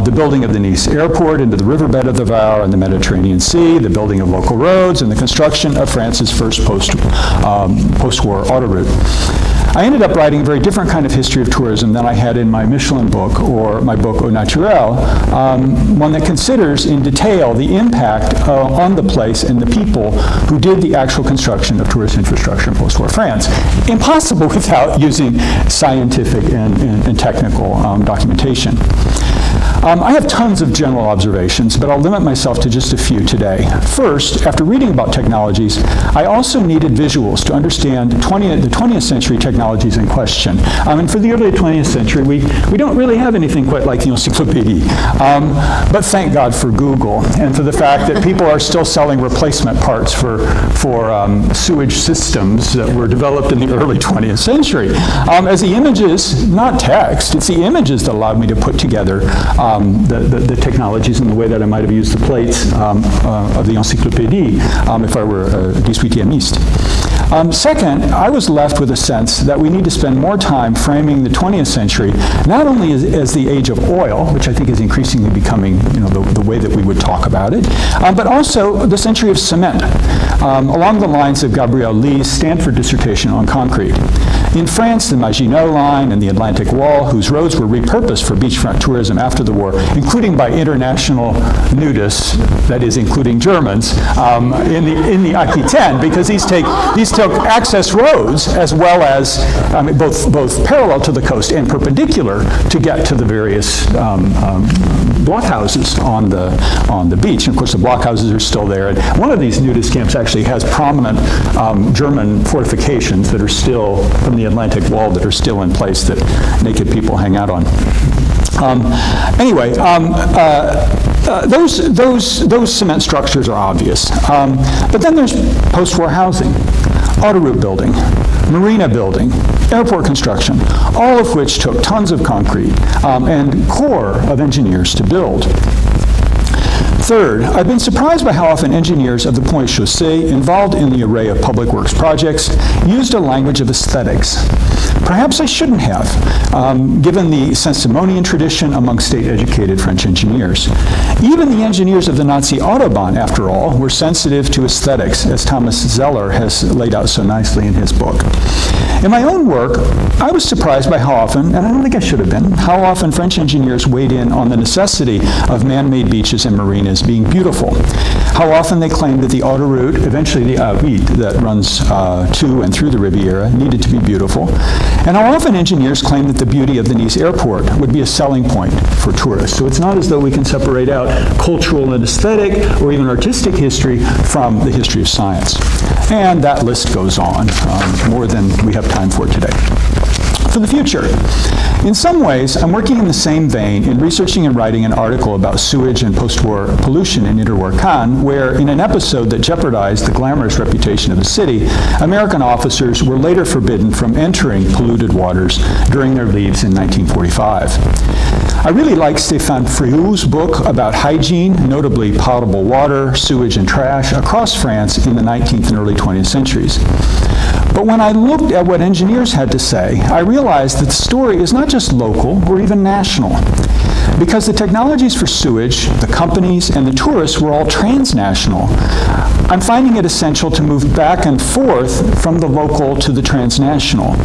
the building of the Nice airport into the riverbed of the Var and the Mediterranean Sea, the building of local roads, and the construction of France's first post-war autoroute. I ended up writing a very different kind of history of tourism than I had in my Michelin book or my book Au Naturel, one that considers in detail the impact on the place and the people who did the actual construction of tourist infrastructure in post-war France. Impossible without using scientific and technical documentation. I have tons of general observations, but I'll limit myself to just a few today. First, after reading about technologies, I also needed visuals to understand the 20th century technologies in question. And for the early 20th century, we don't really have anything quite like the encyclopedia. But thank God for Google and for the fact that people are still selling replacement parts for sewage systems that were developed in the early 20th century. As the images, not text, it's the images that allowed me to put together the technologies in the way that I might have used the plates of the encyclopédie if I were a 18th. Second, I was left with a sense that we need to spend more time framing the 20th century, not only as the age of oil, which I think is increasingly becoming the way that we would talk about it, but also the century of cement, along the lines of Gabrielle Lee's Stanford dissertation on concrete. In France, the Maginot Line and the Atlantic Wall, whose roads were repurposed for beachfront tourism after the war, including by international nudists, that is, including Germans, in the IP10, because these took access roads as well as both parallel to the coast and perpendicular to get to the various blockhouses on the beach. And of course, the blockhouses are still there. And one of these nudist camps actually has prominent German fortifications that are still from the Atlantic Wall that are still in place that naked people hang out on. Those cement structures are obvious. But then there's post-war housing, autoroute building, marina building, airport construction, all of which took tons of concrete and corps of engineers to build. Third, I've been surprised by how often engineers of the Point Chaussee, involved in the array of public works projects, used a language of aesthetics. Perhaps I shouldn't have, given the Saint-Simonian tradition among state-educated French engineers. Even the engineers of the Nazi Autobahn, after all, were sensitive to aesthetics, as Thomas Zeller has laid out so nicely in his book. In my own work, I was surprised by how often, and I don't think I should have been, how often French engineers weighed in on the necessity of man-made beaches and marinas being beautiful. How often they claimed that the autoroute, eventually the A8 that runs to and through the Riviera, needed to be beautiful. And how often engineers claimed that the beauty of the Nice airport would be a selling point for tourists. So it's not as though we can separate out cultural and aesthetic or even artistic history from the history of science. And that list goes on, more than we have time for today. For the future, in some ways, I'm working in the same vein in researching and writing an article about sewage and post-war pollution in interwar Cannes, where in an episode that jeopardized the glamorous reputation of the city, American officers were later forbidden from entering polluted waters during their leaves in 1945. I really like Stéphane Frioux's book about hygiene, notably potable water, sewage, and trash across France in the 19th and early 20th centuries. But when I looked at what engineers had to say, I realized that the story is not just local or even national. Because the technologies for sewage, the companies, and the tourists were all transnational, I'm finding it essential to move back and forth from the local to the transnational.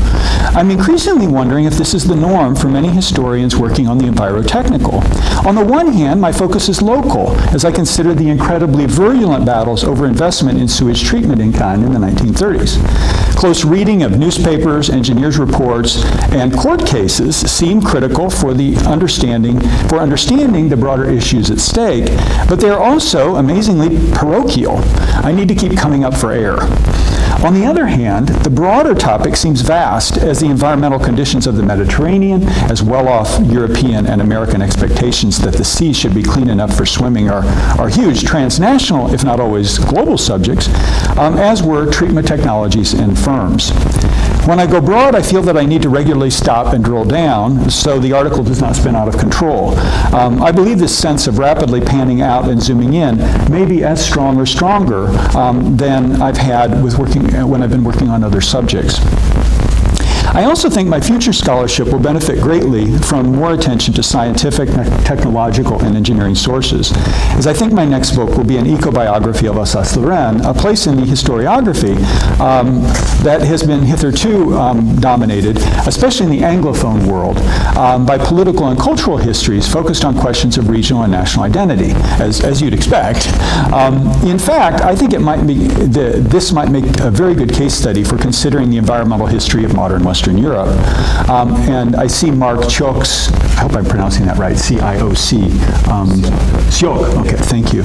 I'm increasingly wondering if this is the norm for many historians working on the envirotechnical. On the one hand, my focus is local, as I consider the incredibly virulent battles over investment in sewage treatment in Cannes in the 1930s. Close reading of newspapers, engineers' reports, and court cases seem critical for understanding the broader issues at stake, but they are also amazingly parochial. I need to keep coming up for air. On the other hand, the broader topic seems vast, as the environmental conditions of the Mediterranean, as well off European and American expectations that the sea should be clean enough for swimming are huge transnational, if not always global subjects, as were treatment technologies and firms. When I go broad, I feel that I need to regularly stop and drill down so the article does not spin out of control. I believe this sense of rapidly panning out and zooming in may be as strong or stronger than I've had when I've been working on other subjects. I also think my future scholarship will benefit greatly from more attention to scientific, technological, and engineering sources, as I think my next book will be an eco-biography of Alsace-Lorraine, a place in the historiography that has been hitherto dominated, especially in the Anglophone world, by political and cultural histories focused on questions of regional and national identity, as you'd expect. In fact, I think this might make a very good case study for considering the environmental history of modern Western Europe. And I see Mark Cioc's, I hope I'm pronouncing that right, C-I-O-C, Cioc, okay, thank you,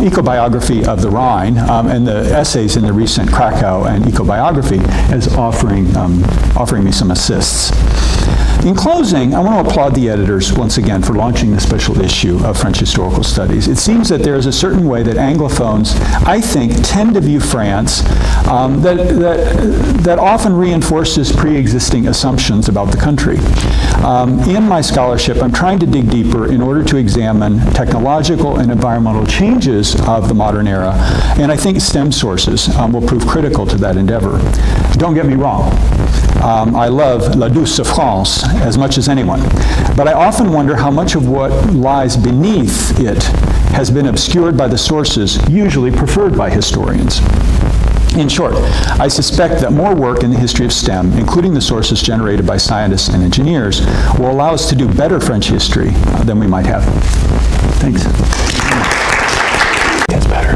Eco-Biography of the Rhine, and the essays in the recent Krakow and Eco-Biography as offering me some assists. In closing, I want to applaud the editors once again for launching this special issue of French Historical Studies. It seems that there is a certain way that Anglophones, I think, tend to view France that often reinforces pre-existing assumptions about the country. In my scholarship, I'm trying to dig deeper in order to examine technological and environmental changes of the modern era, and I think STEM sources will prove critical to that endeavor. Don't get me wrong. I love La Douce France as much as anyone, but I often wonder how much of what lies beneath it has been obscured by the sources usually preferred by historians. In short, I suspect that more work in the history of STEM, including the sources generated by scientists and engineers, will allow us to do better French history than we might have. Thanks. That's better.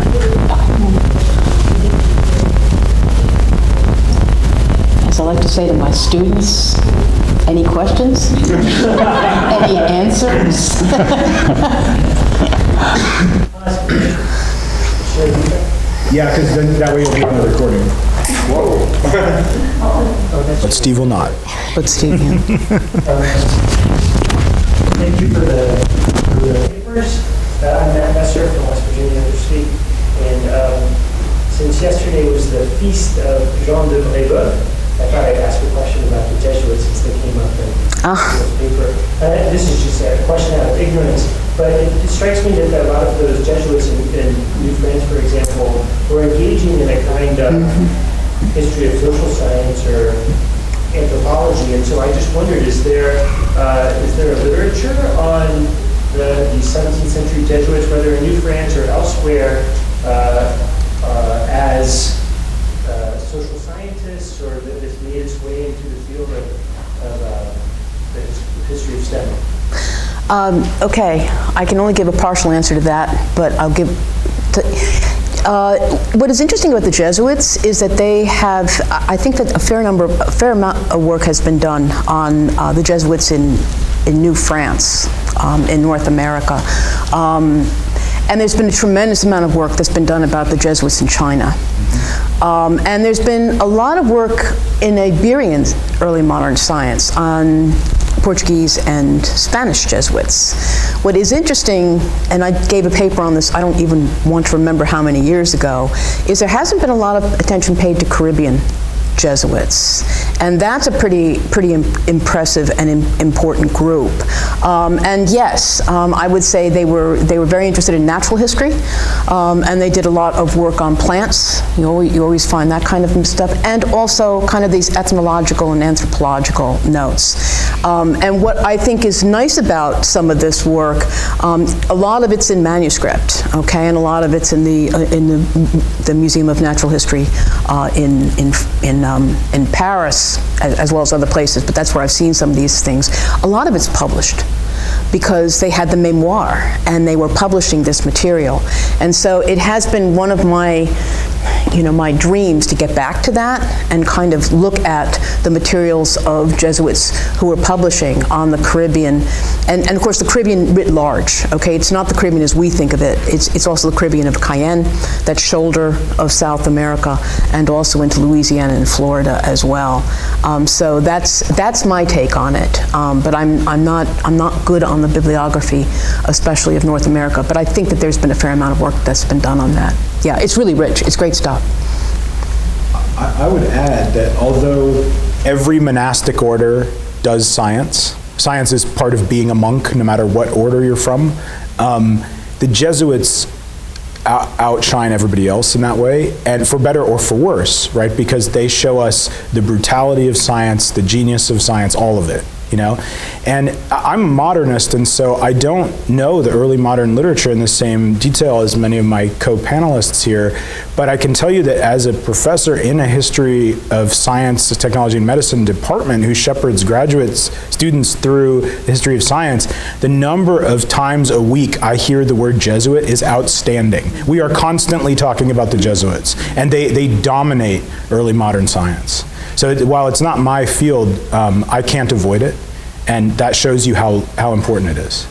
As I like to say to my students, any questions? Any answers? Yeah, because then that way you'll be on the recording. Whoa. But Steve will not. But Steve, yeah. Thank you for the papers. I'm Matt Messer from West Virginia University, and since yesterday was the feast of Jean de Brébeuf, I thought I'd ask a question about the Jesuits since they came up in this paper. This is just a question out of ignorance, but it strikes me that a lot of those Jesuits in New France, for example, were engaging in a kind of history of social science or anthropology, and so I just wondered, is there a literature on the 17th century Jesuits, whether in New France or elsewhere, as social scientists, or that has made its way into the field of the history of STEM? Okay, I can only give a partial answer to that, but I'll give... what is interesting about the Jesuits is that they have, I think that a fair amount of work has been done on the Jesuits in New France, in North America. And there's been a tremendous amount of work that's been done about the Jesuits in China. And there's been a lot of work in Iberian early modern science on Portuguese and Spanish Jesuits. What is interesting, and I gave a paper on this, I don't even want to remember how many years ago, is there hasn't been a lot of attention paid to Caribbean Jesuits. And that's a pretty impressive and important group. And yes, I would say they were very interested in natural history, and they did a lot of work on plants. You always find that kind of stuff, and also kind of these ethnological and anthropological notes. And what I think is nice about some of this work, a lot of it's in manuscript, okay, and a lot of it's in the Museum of Natural History in Paris, as well as other places, but that's where I've seen some of these things. A lot of it's published because they had the memoir and they were publishing this material. And so it has been one of my my dreams to get back to that and kind of look at the materials of Jesuits who were publishing on the Caribbean, and of course the Caribbean writ large, okay? It's not the Caribbean as we think of it, it's also the Caribbean of Cayenne, that shoulder of South America, and also into Louisiana and Florida as well. So that's my take on it, but I'm not good on the bibliography, especially of North America, but I think that there's been a fair amount of work that's been done on that. Yeah, it's really rich. It's great stuff. I would add that although every monastic order does science, science is part of being a monk no matter what order you're from, the Jesuits outshine everybody else in that way, and for better or for worse, right? Because they show us the brutality of science, the genius of science, all of it. And I'm a modernist, and so I don't know the early modern literature in the same detail as many of my co-panelists here, but I can tell you that as a professor in a history of science, technology, and medicine department who shepherds students through the history of science, the number of times a week I hear the word Jesuit is outstanding. We are constantly talking about the Jesuits, and they dominate early modern science. So while it's not my field, I can't avoid it, and that shows you how important it is.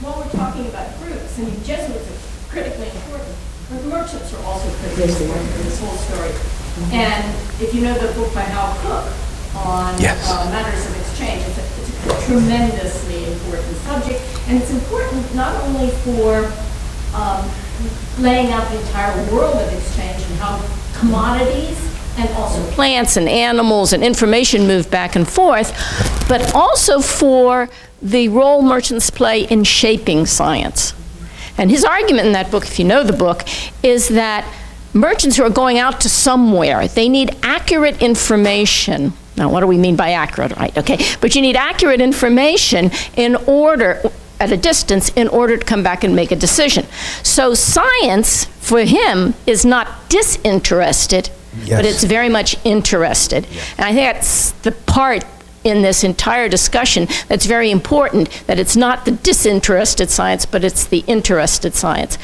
While we're talking about groups, I mean, Jesuits are critically important, but merchants are also critically important in this whole story. And if you know the book by Hal Cook on matters of exchange, it's a tremendously important subject, and it's important not only for laying out the entire world of exchange and how commodities and also plants and animals and information move back and forth, but also for the role merchants play in shaping science. And his argument in that book, if you know the book, is that merchants who are going out to somewhere, they need accurate information. Now, what do we mean by accurate, right? Okay, but you need accurate information in order, at a distance, in order to come back and make a decision. So science, for him, is not disinterested, but it's very much interested. And I think that's the part in this entire discussion that's very important, that it's not the disinterested science, but it's the interested science.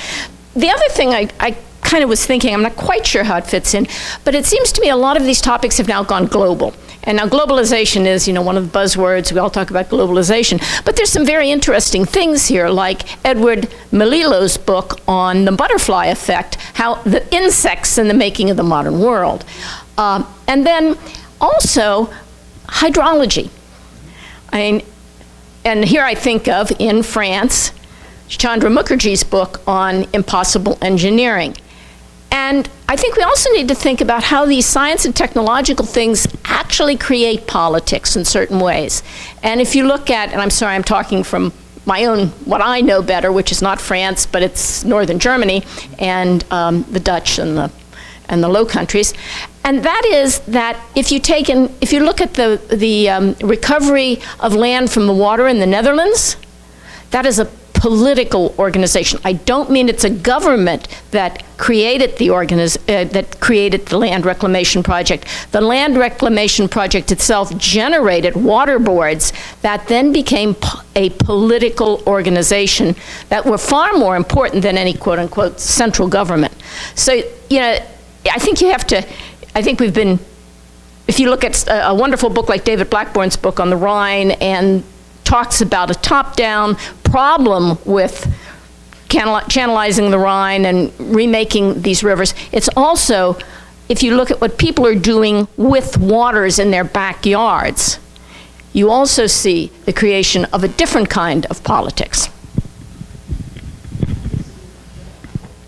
The other thing I kind of was thinking, I'm not quite sure how it fits in, but it seems to me a lot of these topics have now gone global. And now globalization is, one of the buzzwords, we all talk about globalization, but there's some very interesting things here, like Edward Melilo's book on the butterfly effect, how the insects in the making of the modern world. And then also hydrology. And here I think of, in France, Chandra Mukherjee's book on impossible engineering. And I think we also need to think about how these science and technological things actually create politics in certain ways. And if you look at, and I'm sorry, I'm talking from my own, what I know better, which is not France, but it's northern Germany, and the Dutch and the Low Countries. And that is that if you look at the recovery of land from the water in the Netherlands, that is a political organization. I don't mean it's a government that created the land reclamation project. The land reclamation project itself generated water boards that then became a political organization that were far more important than any quote unquote central government. So, you know, I think you have to, I think we've been, if you look at a wonderful book like David Blackbourne's book on the Rhine and talks about a top-down problem with channelizing the Rhine and remaking these rivers. It's also, if you look at what people are doing with waters in their backyards, you also see the creation of a different kind of politics.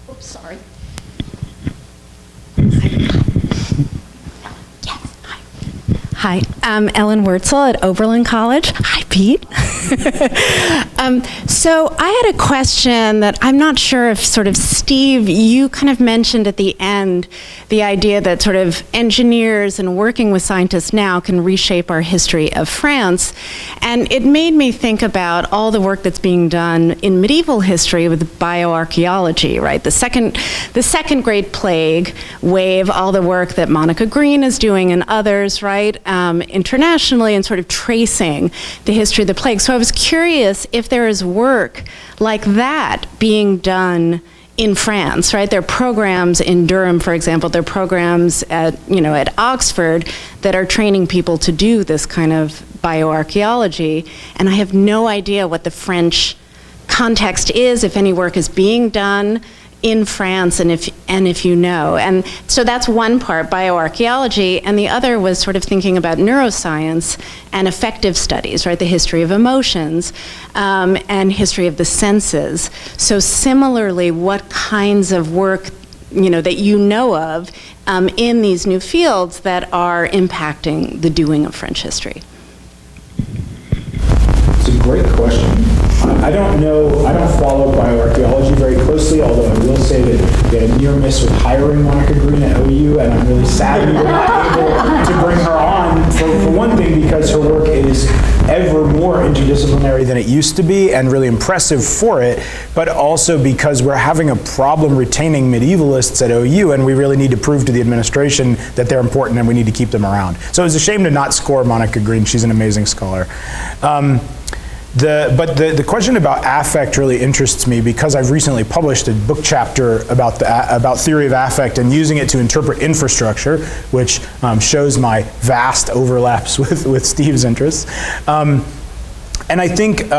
Oops, sorry. Hi, I'm Ellen Wurtzel at Oberlin College. Hi, Pete. So I had a question that I'm not sure if sort of Steve, you kind of mentioned at the end, the idea that sort of engineers and working with scientists now can reshape our history of France. And it made me think about all the work that's being done in medieval history with bioarchaeology, right? The second Great Plague wave, all the work that Monica Green is doing and others, right? Internationally, and sort of tracing the history of the plague. So I was curious if there is work like that being done in France, right? There are programs in Durham, for example. There are programs at Oxford that are training people to do this kind of bioarchaeology. And I have no idea what the French context is, if any work is being done in France, and if you know. And so that's one part, bioarchaeology, and the other was sort of thinking about neuroscience and affective studies, right? The history of emotions and history of the senses. So similarly, what kinds of work that you know of in these new fields that are impacting the doing of French history? It's a great question. I don't follow bioarchaeology very closely, although I will say that we had a near miss with hiring Monica Green at OU, and I'm really sad we were not able to bring her on, for one thing, because her work is ever more interdisciplinary than it used to be, and really impressive for it, but also because we're having a problem retaining medievalists at OU, and we really need to prove to the administration that they're important and we need to keep them around. So it's a shame to not score Monica Green. She's an amazing scholar. But the question about affect really interests me because I've recently published a book chapter about theory of affect and using it to interpret infrastructure, which shows my vast overlaps with Steve's interests. And I think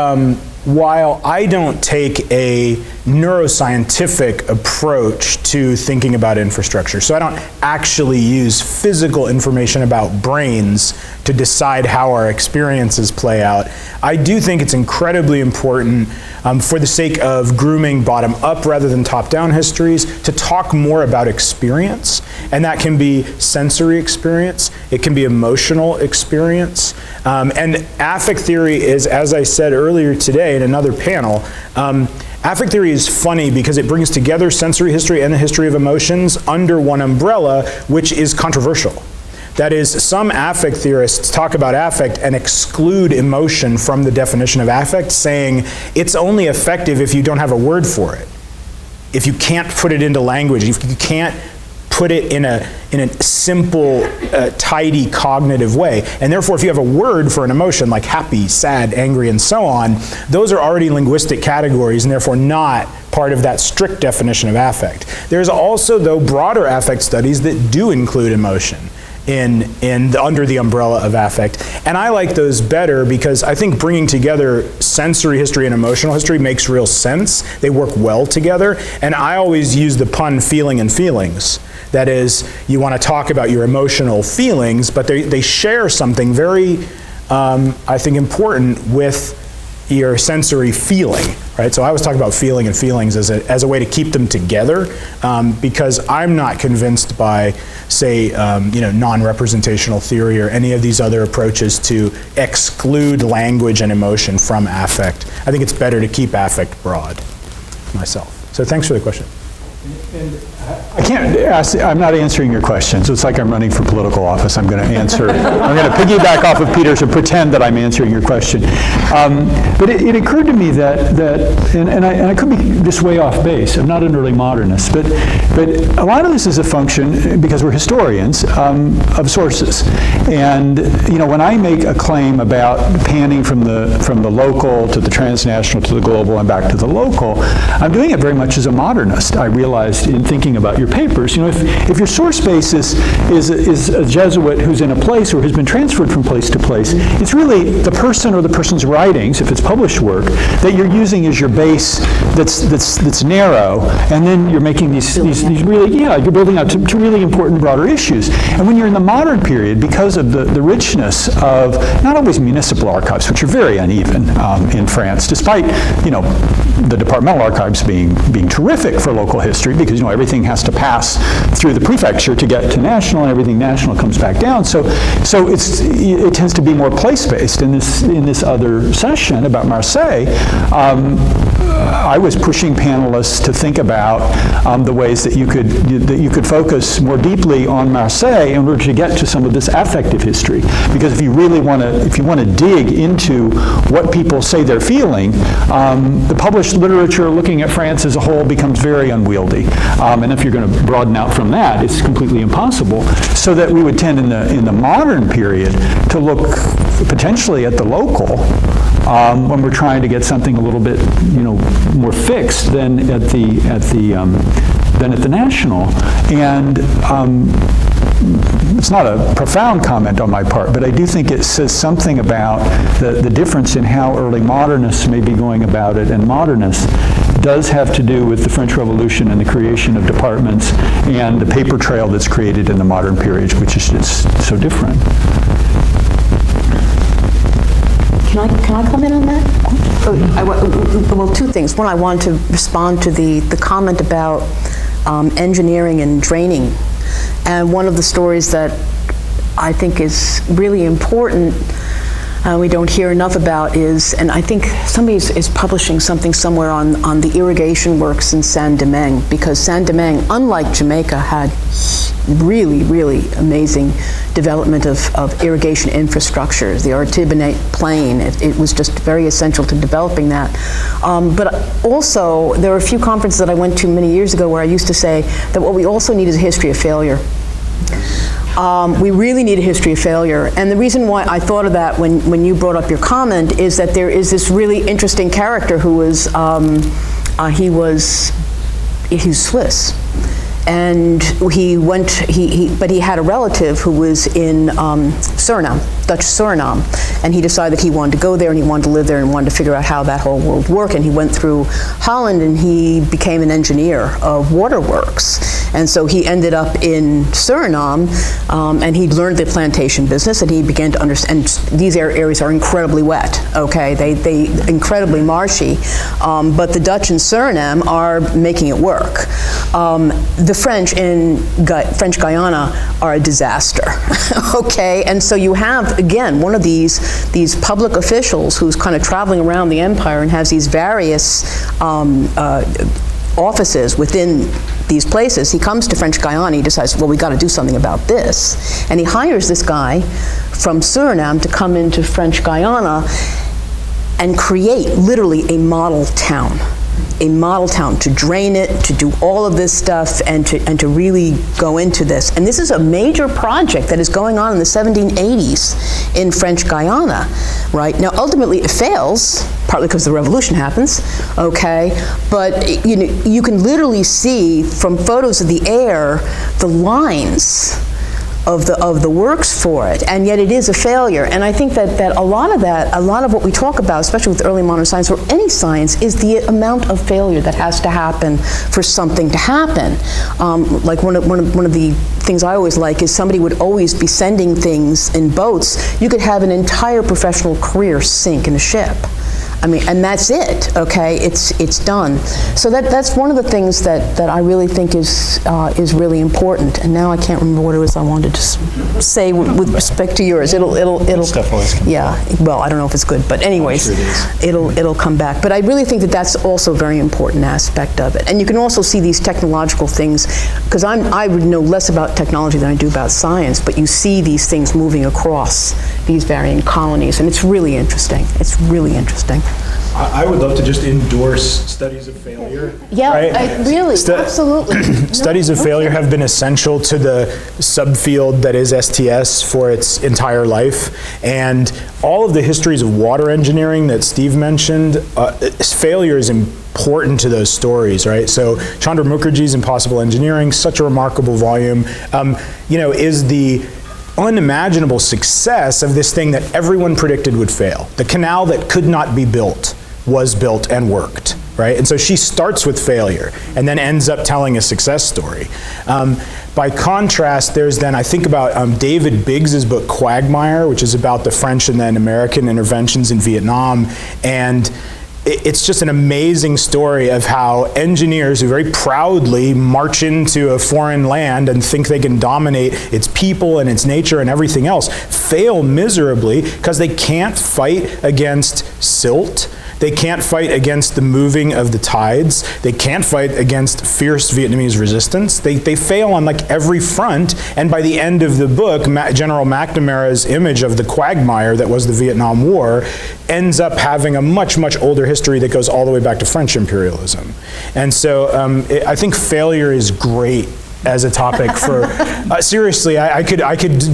while I don't take a neuroscientific approach to thinking about infrastructure, so I don't actually use physical information about brains to decide how our experiences play out, I do think it's incredibly important for the sake of grooming bottom-up rather than top-down histories to talk more about experience. And that can be sensory experience, it can be emotional experience. And affect theory is, as I said earlier today in another panel, affect theory is funny because it brings together sensory history and the history of emotions under one umbrella, which is controversial. That is, some affect theorists talk about affect and exclude emotion from the definition of affect, saying it's only effective if you don't have a word for it. If you can't put it into language, if you can't put it in a simple, tidy, cognitive way. And therefore, if you have a word for an emotion like happy, sad, angry, and so on, those are already linguistic categories and therefore not part of that strict definition of affect. There's also, though, broader affect studies that do include emotion under the umbrella of affect. And I like those better because I think bringing together sensory history and emotional history makes real sense. They work well together. And I always use the pun feeling and feelings. That is, you want to talk about your emotional feelings, but they share something very, I think, important with your sensory feeling, right? So I was talking about feeling and feelings as a way to keep them together, because I'm not convinced by, say, non-representational theory or any of these other approaches to exclude language and emotion from affect. I think it's better to keep affect broad myself. So thanks for the question. I can't ask, I'm not answering your question, so it's like I'm running for political office. I'm going to answer, I'm going to piggyback off of Peter's and pretend that I'm answering your question. But it occurred to me that and I could be just way off base, I'm not an early modernist, but a lot of this is a function, because we're historians, of sources. And, when I make a claim about panning from the local to the transnational to the global and back to the local, I'm doing it very much as a modernist. I realized in thinking about your papers, if your source base is a Jesuit who's in a place or has been transferred from place to place, it's really the person or the person's writings, if it's published work, that you're using as your base that's narrow, and then you're making these really, you're building out to really important broader issues. And when you're in the modern period, because of the richness of not always municipal archives, which are very uneven in France, despite, the departmental archives being terrific for local history, because everything has to pass through the prefecture to get to national, and everything national comes back down. So it tends to be more place-based. In this other session about Marseille, I was pushing panelists to think about the ways that you could focus more deeply on Marseille in order to get to some of this affective history. Because if you really want to dig into what people say they're feeling, the published literature looking at France as a whole becomes very unwieldy. And if you're going to broaden out from that, it's completely impossible. So that we would tend in the modern period to look potentially at the local when we're trying to get something a little bit, more fixed than at the national. And it's not a profound comment on my part, but I do think it says something about the difference in how early modernists may be going about it, and modernists does have to do with the French Revolution and the creation of departments and the paper trail that's created in the modern period, which is just so different. Can I comment on that? Well, two things. One, I want to respond to the comment about engineering and draining. And one of the stories that I think is really important, we don't hear enough about, is, and I think somebody is publishing something somewhere on the irrigation works in Saint-Domingue, because Saint-Domingue, unlike Jamaica, had really, really amazing development of irrigation infrastructure. The Artibonite Plain, it was just very essential to developing that. But also, there were a few conferences that I went to many years ago where I used to say that what we also need is a history of failure. We really need a history of failure. And the reason why I thought of that when you brought up your comment is that there is this really interesting character who was, he's Swiss. And but he had a relative who was in Suriname, Dutch Suriname, and he decided he wanted to go there and he wanted to live there and wanted to figure out how that whole world worked. And he went through Holland and he became an engineer of waterworks. And so he ended up in Suriname, and he learned the plantation business, and he began to understand. And these areas are incredibly wet. Okay, they incredibly marshy, but the Dutch in Suriname are making it work. The French in French Guyana are a disaster. Okay, and so you have again one of these public officials who's kind of traveling around the empire and has these various offices within these places. He comes to French Guyana, he decides, well, we got to do something about this. And he hires this guy from Suriname to come into French Guyana and create literally a model town to drain it, to do all of this stuff, and to really go into this. And this is a major project that is going on in the 1780s in French Guyana, right? Now, ultimately, it fails, partly because the revolution happens, okay? But you can literally see from photos of the air the lines of the works for it, and yet it is a failure. And I think that a lot of what we talk about, especially with early modern science or any science, is the amount of failure that has to happen for something to happen. Like one of the things I always like is somebody would always be sending things in boats. You could have an entire professional career sink in a ship. I mean, and that's it, okay? It's done. So that's one of the things that I really think is really important. And now I can't remember what it was I wanted to say with respect to yours. It'll Stuff always comes yeah. Well, I don't know if it's good, but anyways, I'm sure it'll come back. But I really think that that's also a very important aspect of it. And you can also see these technological things, because I would know less about technology than I do about science, but you see these things moving across these varying colonies, and it's really interesting. It's really interesting. I would love to just endorse studies of failure. Yeah, right? Really, absolutely. Studies of failure have been essential to the subfield that is STS for its entire life. And all of the histories of water engineering that Steve mentioned, failure is important to those stories, right? So Chandra Mukherjee's Impossible Engineering, such a remarkable volume, is the unimaginable success of this thing that everyone predicted would fail. The canal that could not be built was built and worked, right? And so she starts with failure and then ends up telling a success story. By contrast, there's then, I think about David Biggs's book Quagmire, which is about the French and then American interventions in Vietnam. And it's just an amazing story of how engineers who very proudly march into a foreign land and think they can dominate its people and its nature and everything else fail miserably because they can't fight against silt. They can't fight against the moving of the tides. They can't fight against fierce Vietnamese resistance. They fail on like every front, and by the end of the book, General McNamara's image of the quagmire that was the Vietnam War ends up having a much, much older history that goes all the way back to French imperialism. And so I think failure is great as a topic for, seriously, I could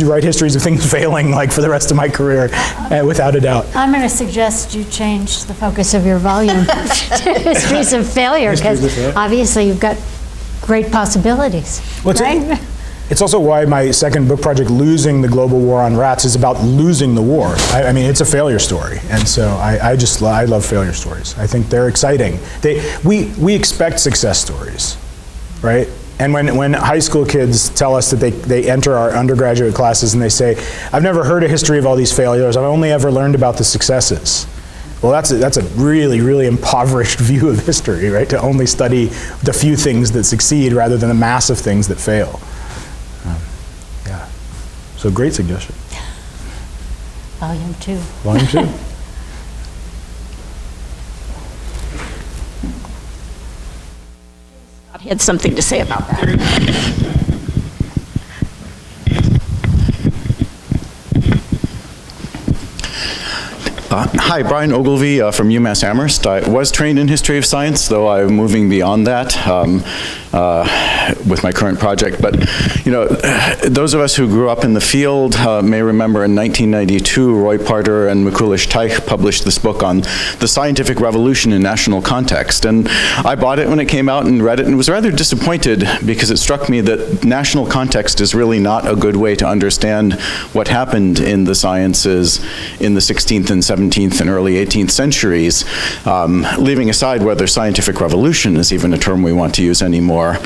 write histories of things failing like for the rest of my career, without a doubt. I'm going to suggest you change the focus of your volume to Histories of Failure, because obviously you've got great possibilities, right? It's also why my second book project, Losing the Global War on Rats, is about losing the war. I mean, it's a failure story, and so I love failure stories. I think they're exciting. We expect success stories, right? And when high school kids tell us that they enter our undergraduate classes and they say, I've never heard a history of all these failures, I've only ever learned about the successes. Well, that's a really, really impoverished view of history, right? To only study the few things that succeed rather than the mass of things that fail. Yeah. So great suggestion. Volume 2. Volume 2. He had something to say about that. Hi, Brian Ogilvie from UMass Amherst. I was trained in history of science, though I'm moving beyond that with my current project. But, those of us who grew up in the field may remember in 1992, Roy Parter and Mikuláš Teich published this book on the scientific revolution in national context. And I bought it when it came out and read it and was rather disappointed because it struck me that national context is really not a good way to understand what happened in the sciences in the 16th and 17th and early 18th centuries, leaving aside whether scientific revolution is even a term we want to use anymore.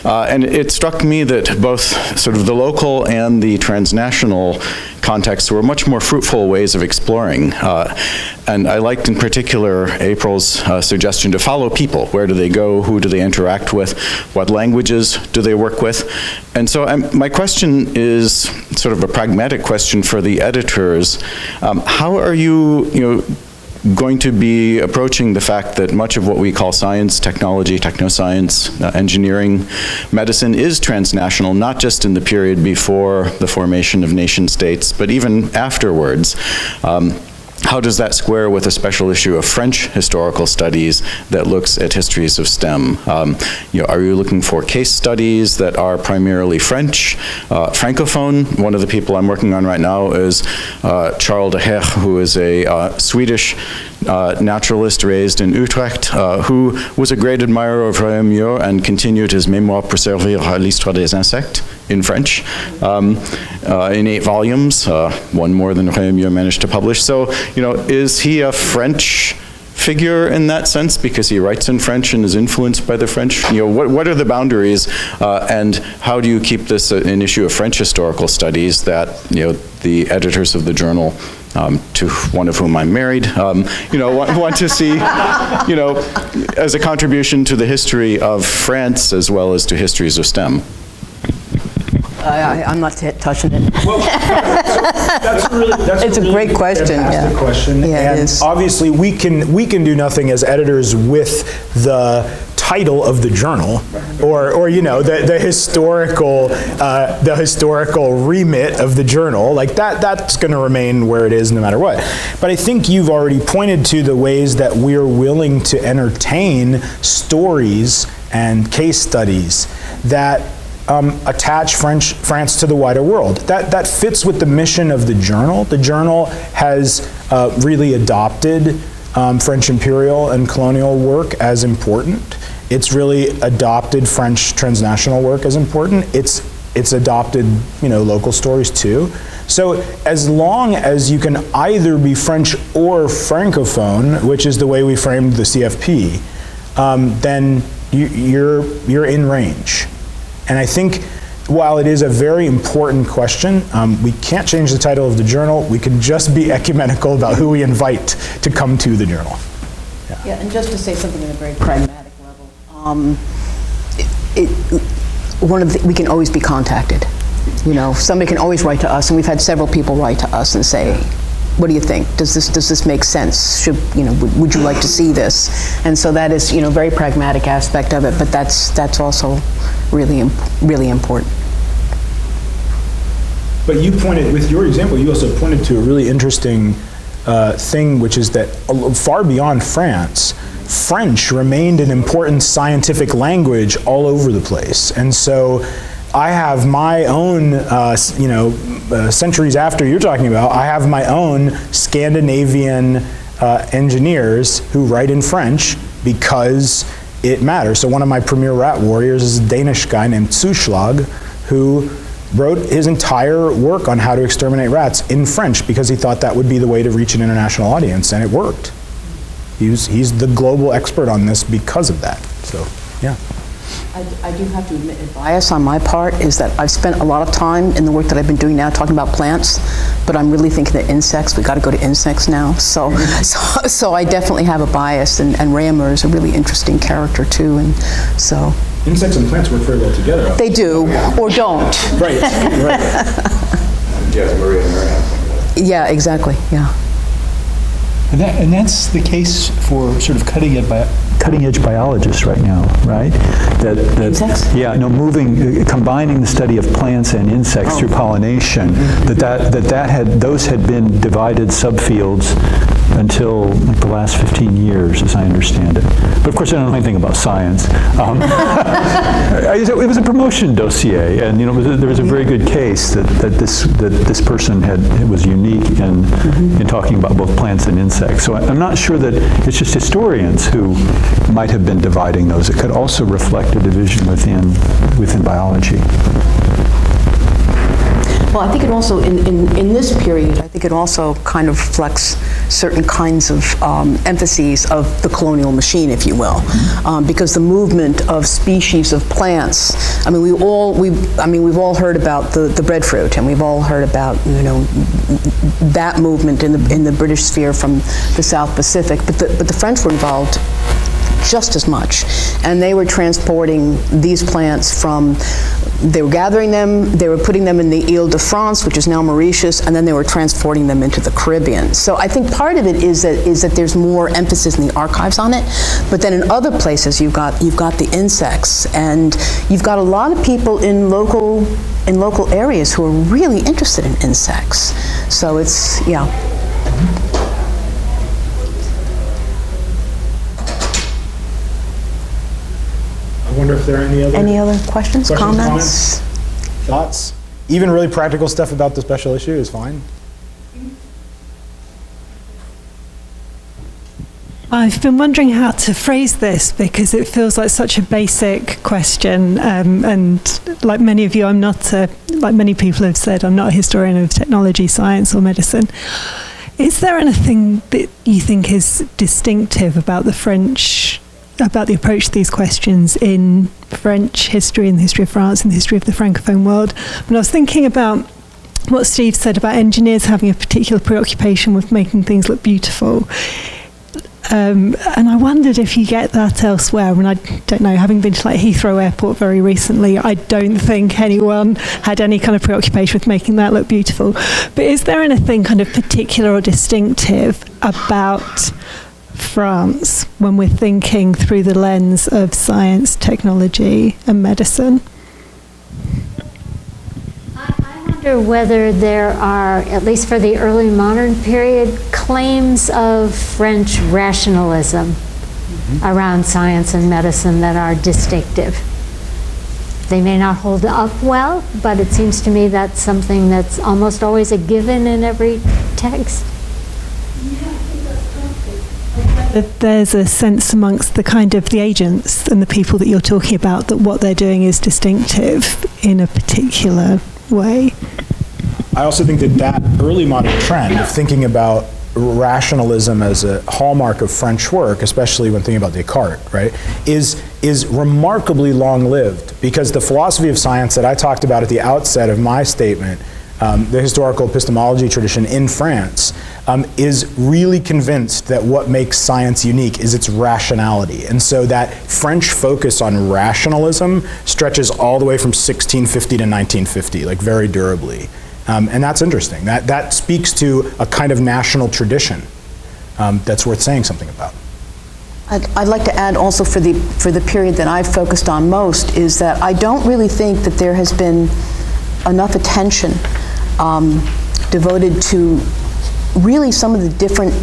And it struck me that both sort of the local and the transnational contexts were much more fruitful ways of exploring. And I liked in particular April's suggestion to follow people. Where do they go? Who do they interact with? What languages do they work with? And so my question is sort of a pragmatic question for the editors. How are you going to be approaching the fact that much of what we call science, technology, technoscience, engineering, medicine is transnational, not just in the period before the formation of nation states, but even afterwards? How does that square with a special issue of French historical studies that looks at histories of STEM? Are you looking for case studies that are primarily French, Francophone? One of the people I'm working on right now is Charles de Heer, who is a Swedish naturalist raised in Utrecht, who was a great admirer of Réaumur and continued his Mémoire pour servir à l'histoire des insectes in French in 8 volumes, one more than Réaumur managed to publish. So, is he a French figure in that sense because he writes in French and is influenced by the French? What are the boundaries and how do you keep this an issue of French historical studies that, the editors of the journal to one of whom I'm married, want to see, as a contribution to the history of France as well as to histories of STEM. I'm not touching it. Well, that's It's a great question, fantastic yeah. question. Yeah, it and is. obviously we can do nothing as editors with the title of the journal, or the historical remit of the journal. Like that's going to remain where it is no matter what. But I think you've already pointed to the ways that we're willing to entertain stories and case studies that attach France to the wider world. That fits with the mission of the journal. The journal has really adopted French imperial and colonial work as important. It's really adopted French transnational work as important. It's adopted, local stories too. So as long as you can either be French or Francophone, which is the way we framed the CFP, then you're in range. And I think while it is a very important question, we can't change the title of the journal. We can just be ecumenical about who we invite to come to the journal. Yeah, and just to say something at a very pragmatic level, we can always be contacted. Somebody can always write to us, and we've had several people write to us and say, what do you think? Does this make sense? Would you like to see this? And so that is, very pragmatic aspect of it, but that's also really important. But you pointed, with your example, you also pointed to a really interesting thing, which is that far beyond France, French remained an important scientific language all over the place. And so I have my own, centuries after you're talking about, I have my own Scandinavian engineers who write in French because it matters. So one of my premier rat warriors is a Danish guy named Zuschlag, who wrote his entire work on how to exterminate rats in French because he thought that would be the way to reach an international audience, and it worked. He's the global expert on this because of that. So, yeah. I do have to admit, a bias on my part is that I've spent a lot of time in the work that I've been doing now talking about plants, but I'm really thinking that insects, we got to go to insects now. So I definitely have a bias, and Raymer is a really interesting character too, and so. Insects and plants work very well together. They do, or don't. Right, right. Yes, Maria and Mary. Yeah, exactly, yeah. And that's the case for sort of cutting-edge biologists right now, right? Insects? Yeah, no, combining the study of plants and insects through pollination. Those had been divided subfields until like the last 15 years, as I understand it. But of course, I don't know anything about science. It was a promotion dossier, and there was a very good case that this person was unique in talking about both plants and insects. So I'm not sure that it's just historians who might have been dividing those. It could also reflect a division within biology. Well, I think it also, in this period, I think it also kind of reflects certain kinds of emphases of the colonial machine, if you will, because the movement of species of plants. I mean, we've all heard about the breadfruit, and we've all heard about that movement in the British sphere from the South Pacific. But the French were involved just as much, and they were transporting these plants from. They were gathering them, they were putting them in the Ile-de-France, which is now Mauritius, and then they were transporting them into the Caribbean. So I think part of it is that there's more emphasis in the archives on it, but then in other places you've got the insects, and you've got a lot of people in local areas who are really interested in insects. So it's, yeah. I wonder if there are any other questions, comments? Thoughts? Even really practical stuff about the special issue is fine. I've been wondering how to phrase this because it feels like such a basic question, and like many of you, like many people have said, I'm not a historian of technology, science or medicine. Is there anything that you think is distinctive about the approach to these questions in French history, in the history of France, in the history of the Francophone world? But I was thinking about what Steve said about engineers having a particular preoccupation with making things look beautiful. And I wondered if you get that elsewhere. And I don't know, having been to like Heathrow Airport very recently, I don't think anyone had any kind of preoccupation with making that look beautiful. But is there anything kind of particular or distinctive about France when we're thinking through the lens of science, technology, and medicine? I wonder whether there are, at least for the early modern period, claims of French rationalism around science and medicine that are distinctive. They may not hold up well, but it seems to me that's something that's almost always a given in every text. That there's a sense amongst the kind of the agents and the people that you're talking about that what they're doing is distinctive in a particular way. I also think that early modern trend of thinking about rationalism as a hallmark of French work, especially when thinking about Descartes, right, is remarkably long-lived, because the philosophy of science that I talked about at the outset of my statement, the historical epistemology tradition in France, is really convinced that what makes science unique is its rationality. And so that French focus on rationalism stretches all the way from 1650 to 1950, like very durably. And that's interesting. That speaks to a kind of national tradition that's worth saying something about. I'd like to add also for the period that I've focused on most is that I don't really think that there has been enough attention devoted to really some of the different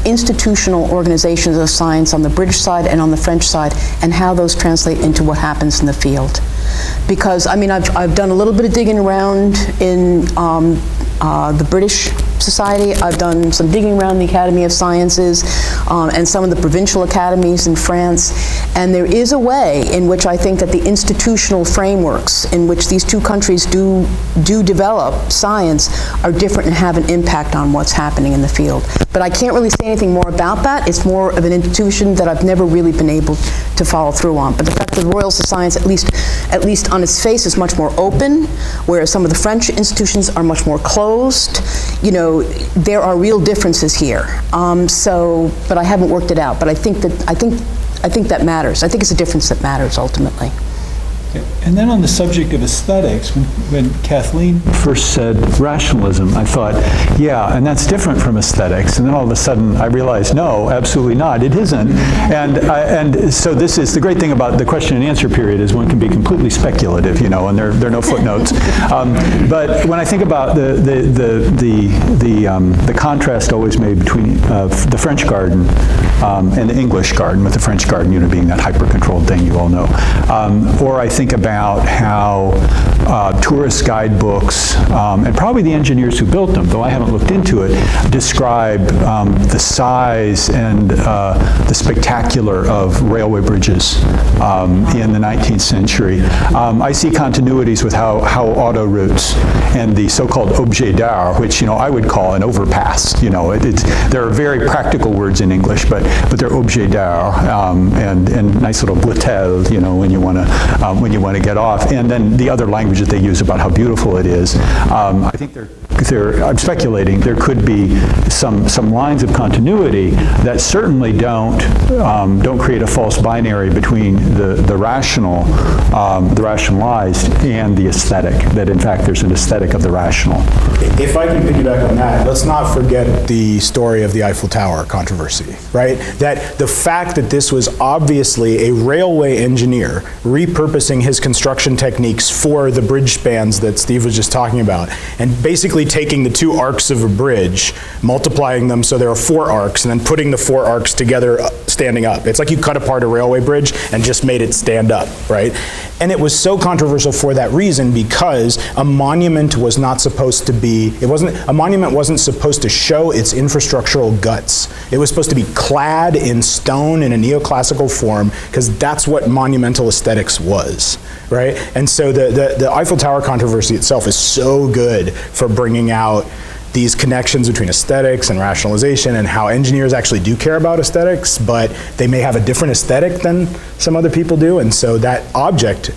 institutional organizations of science on the British side and on the French side, and how those translate into what happens in the field. Because, I mean, I've done a little bit of digging around in the British Society. I've done some digging around the Academy of Sciences and some of the provincial academies in France. And there is a way in which I think that the institutional frameworks in which these two countries do develop science are different and have an impact on what's happening in the field. But I can't really say anything more about that. It's more of an institution that I've never really been able to follow through on. But the fact that the Royal Science, at least on its face, is much more open, whereas some of the French institutions are much more closed. You know, there are real differences here. But I haven't worked it out. But I think that matters. I think it's a difference that matters ultimately. And then on the subject of aesthetics, when Kathleen first said rationalism, I thought, yeah, and that's different from aesthetics. And then all of a sudden I realized, no, absolutely not, it isn't. And so this is the great thing about the question and answer period, is one can be completely speculative, you know, and there are no footnotes. But when I think about the contrast always made between the French garden and the English garden, with the French garden, you know, being that hyper-controlled thing you all know, or I think about how tourist guidebooks, and probably the engineers who built them, though I haven't looked into it, describe the size and the spectacular of railway bridges in the 19th century. I see continuities with how autoroutes and the so-called objet d'art, which, you know, I would call an overpass. You know, there are very practical words in English, but they're objet d'art, and nice little bretelles, you know, when you want to get off, and then the other language that they use about how beautiful it is. I think I'm speculating, there could be some lines of continuity that certainly don't create a false binary between the rational, the rationalized, and the aesthetic. That in fact there's an aesthetic of the rational. If I can piggyback on that, let's not forget the story of the Eiffel Tower controversy, right? That the fact that this was obviously a railway engineer repurposing his construction techniques for the bridge spans that Steve was just talking about, and basically taking the two arcs of a bridge, multiplying them so there are 4 arcs, and then putting the 4 arcs together standing up. It's like you cut apart a railway bridge and just made it stand up, right? And it was so controversial for that reason, because a monument was not supposed to be, a monument wasn't supposed to show its infrastructural guts. It was supposed to be clad in stone in a neoclassical form, because that's what monumental aesthetics was, right? And so the Eiffel Tower controversy itself is so good for bringing out these connections between aesthetics and rationalization, and how engineers actually do care about aesthetics, but they may have a different aesthetic than some other people do. And so that object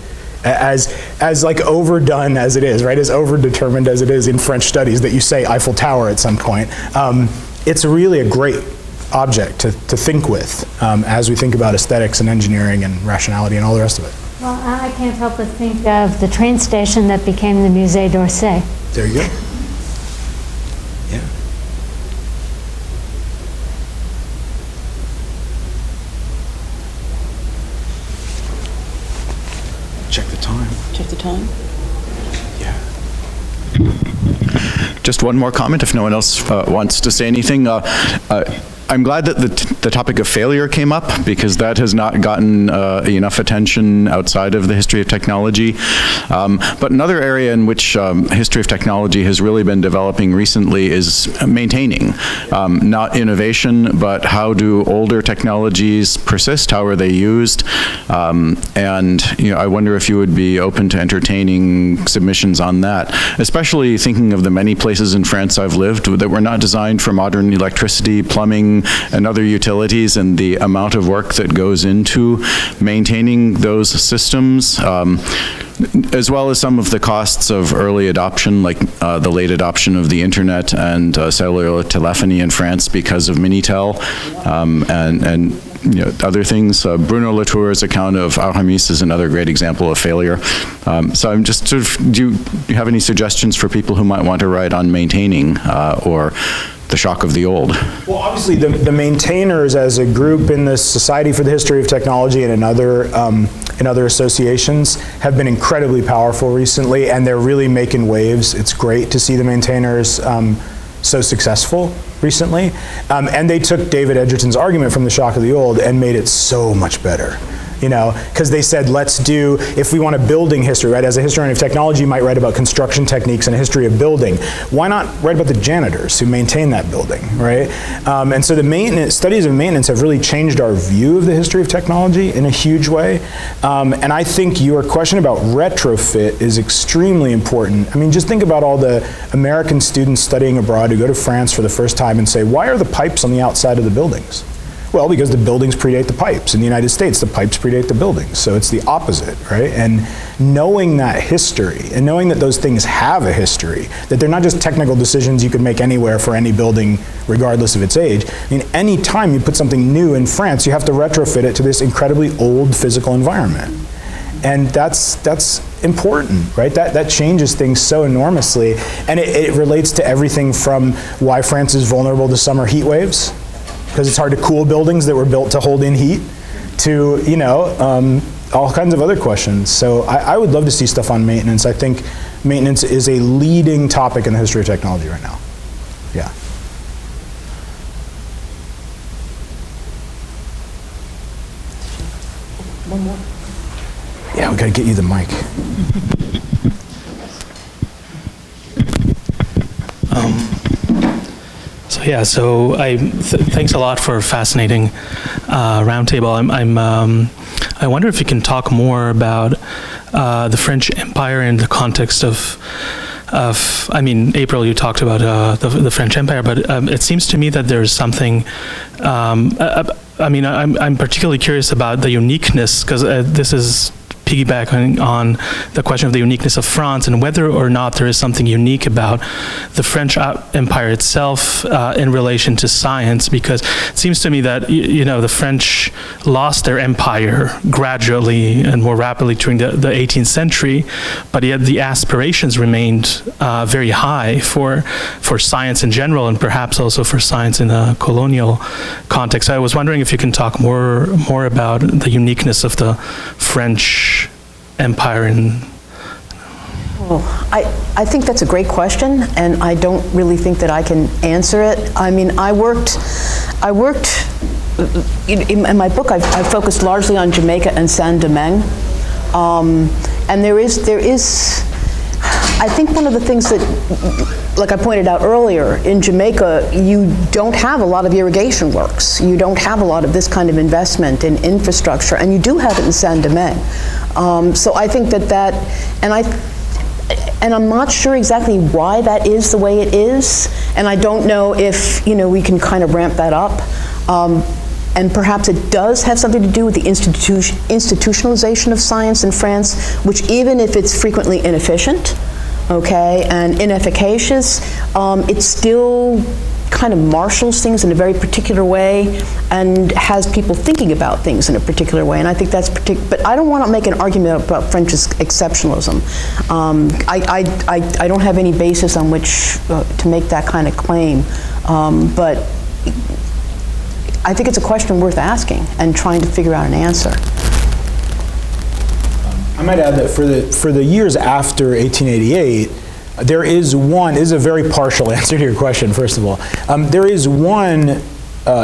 as like overdone as it is, right? As overdetermined as it is in French studies that you say Eiffel Tower at some point. It's really a great object to think with as we think about aesthetics and engineering and rationality and all the rest of it. Well, I can't help but think of the train station that became the Musée d'Orsay. There you go. Yeah. Check the time. Check the time. Yeah. Just one more comment, if no one else wants to say anything. I'm glad that the topic of failure came up, because that has not gotten enough attention outside of the history of technology. But another area in which history of technology has really been developing recently is maintaining. Not innovation, but how do older technologies persist? How are they used? And I wonder if you would be open to entertaining submissions on that, especially thinking of the many places in France I've lived that were not designed for modern electricity, plumbing, and other utilities, and the amount of work that goes into maintaining those systems, as well as some of the costs of early adoption, like the late adoption of the internet and cellular telephony in France because of Minitel, and other things. Bruno Latour's account of Aramis is another great example of failure. So I'm just sort of, do you have any suggestions for people who might want to write on maintaining or the shock of the old? Well, obviously the maintainers as a group in the Society for the History of Technology and in other associations have been incredibly powerful recently, and they're really making waves. It's great to see the maintainers so successful recently. And they took David Edgerton's argument from the shock of the old and made it so much better. Because they said, let's do, if we want a building history, right? As a historian of technology, you might write about construction techniques and a history of building. Why not write about the janitors who maintain that building, right? And so the studies of maintenance have really changed our view of the history of technology in a huge way. And I think your question about retrofit is extremely important. I mean, just think about all the American students studying abroad who go to France for the first time and say, why are the pipes on the outside of the buildings? Well, because the buildings predate the pipes. In the United States, the pipes predate the buildings. So it's the opposite, right? And knowing that history, and knowing that those things have a history, that they're not just technical decisions you could make anywhere for any building, regardless of its age. I mean, any time you put something new in France, you have to retrofit it to this incredibly old physical environment. And that's important, right? That changes things so enormously. And it relates to everything from why France is vulnerable to summer heat waves, because it's hard to cool buildings that were built to hold in heat, to all kinds of other questions. So I would love to see stuff on maintenance. I think maintenance is a leading topic in the history of technology right now. Yeah. One more. Yeah, we got to get you the mic. Thanks a lot for a fascinating roundtable. I wonder if you can talk more about the French Empire in the context of April, you talked about the French Empire, but it seems to me that there's something. I'm particularly curious about the uniqueness, because this is piggybacking on the question of the uniqueness of France and whether or not there is something unique about the French Empire itself in relation to science, because it seems to me that the French lost their empire gradually and more rapidly during the 18th century, but yet the aspirations remained very high for science in general, and perhaps also for science in a colonial context. I was wondering if you can talk more about the uniqueness of the French Empire in... Oh, I think that's a great question, and I don't really think that I can answer it. I mean, I worked in my book, I focused largely on Jamaica and Saint-Domingue, and there is, I think one of the things that, like I pointed out earlier, in Jamaica, you don't have a lot of irrigation works. You don't have a lot of this kind of investment in infrastructure, and you do have it in Saint-Domingue. So I think that, and I'm not sure exactly why that is the way it is, and I don't know if, we can kind of ramp that up. and perhaps it does have something to do with the institutionalization of science in France, which even if it's frequently inefficient, okay, and inefficacious, it still kind of marshals things in a very particular way and has people thinking about things in a particular way. And I think that's but I don't want to make an argument about French exceptionalism. I don't have any basis on which to make that kind of claim, but I think it's a question worth asking and trying to figure out an answer. I might add that for the years after 1888, there is one, this is a very partial answer to your question, first of all. There is one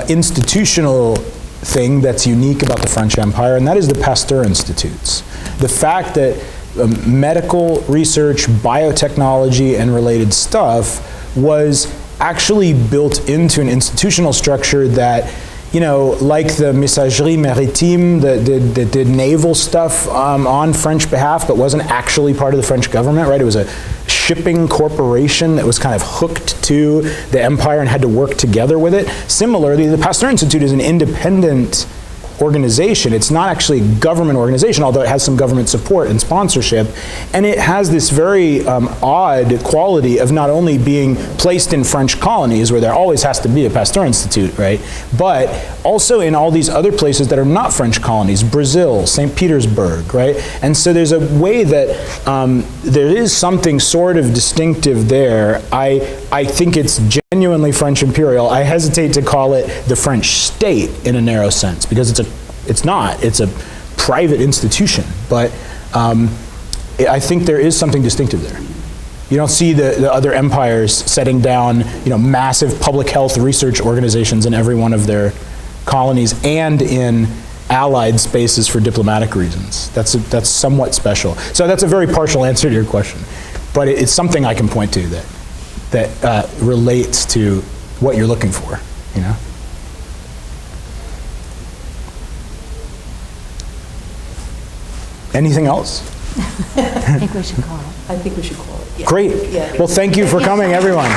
institutional thing that's unique about the French Empire, and that is the Pasteur Institutes. The fact that medical research, biotechnology, and related stuff was actually built into an institutional structure that, you know, like the Messagerie Maritime that did naval stuff on French behalf, but wasn't actually part of the French government, right? It was a shipping corporation that was kind of hooked to the empire and had to work together with it. Similarly, the Pasteur Institute is an independent organization. It's not actually a government organization, although it has some government support and sponsorship. And it has this very odd quality of not only being placed in French colonies, where there always has to be a Pasteur Institute, right? But also in all these other places that are not French colonies, Brazil, St. Petersburg, right? And so there's a way that there is something sort of distinctive there. I think it's genuinely French imperial. I hesitate to call it the French state in a narrow sense, because it's not. It's a private institution. But I think there is something distinctive there. You don't see the other empires setting down, you know, massive public health research organizations in every one of their colonies and in allied spaces for diplomatic reasons. That's somewhat special. So that's a very partial answer to your question. But it's something I can point to that relates to what you're looking for, you know? Anything else? I think we should call it. I think we should call it. Yeah. Great. Yeah. Well, thank you for coming, everyone.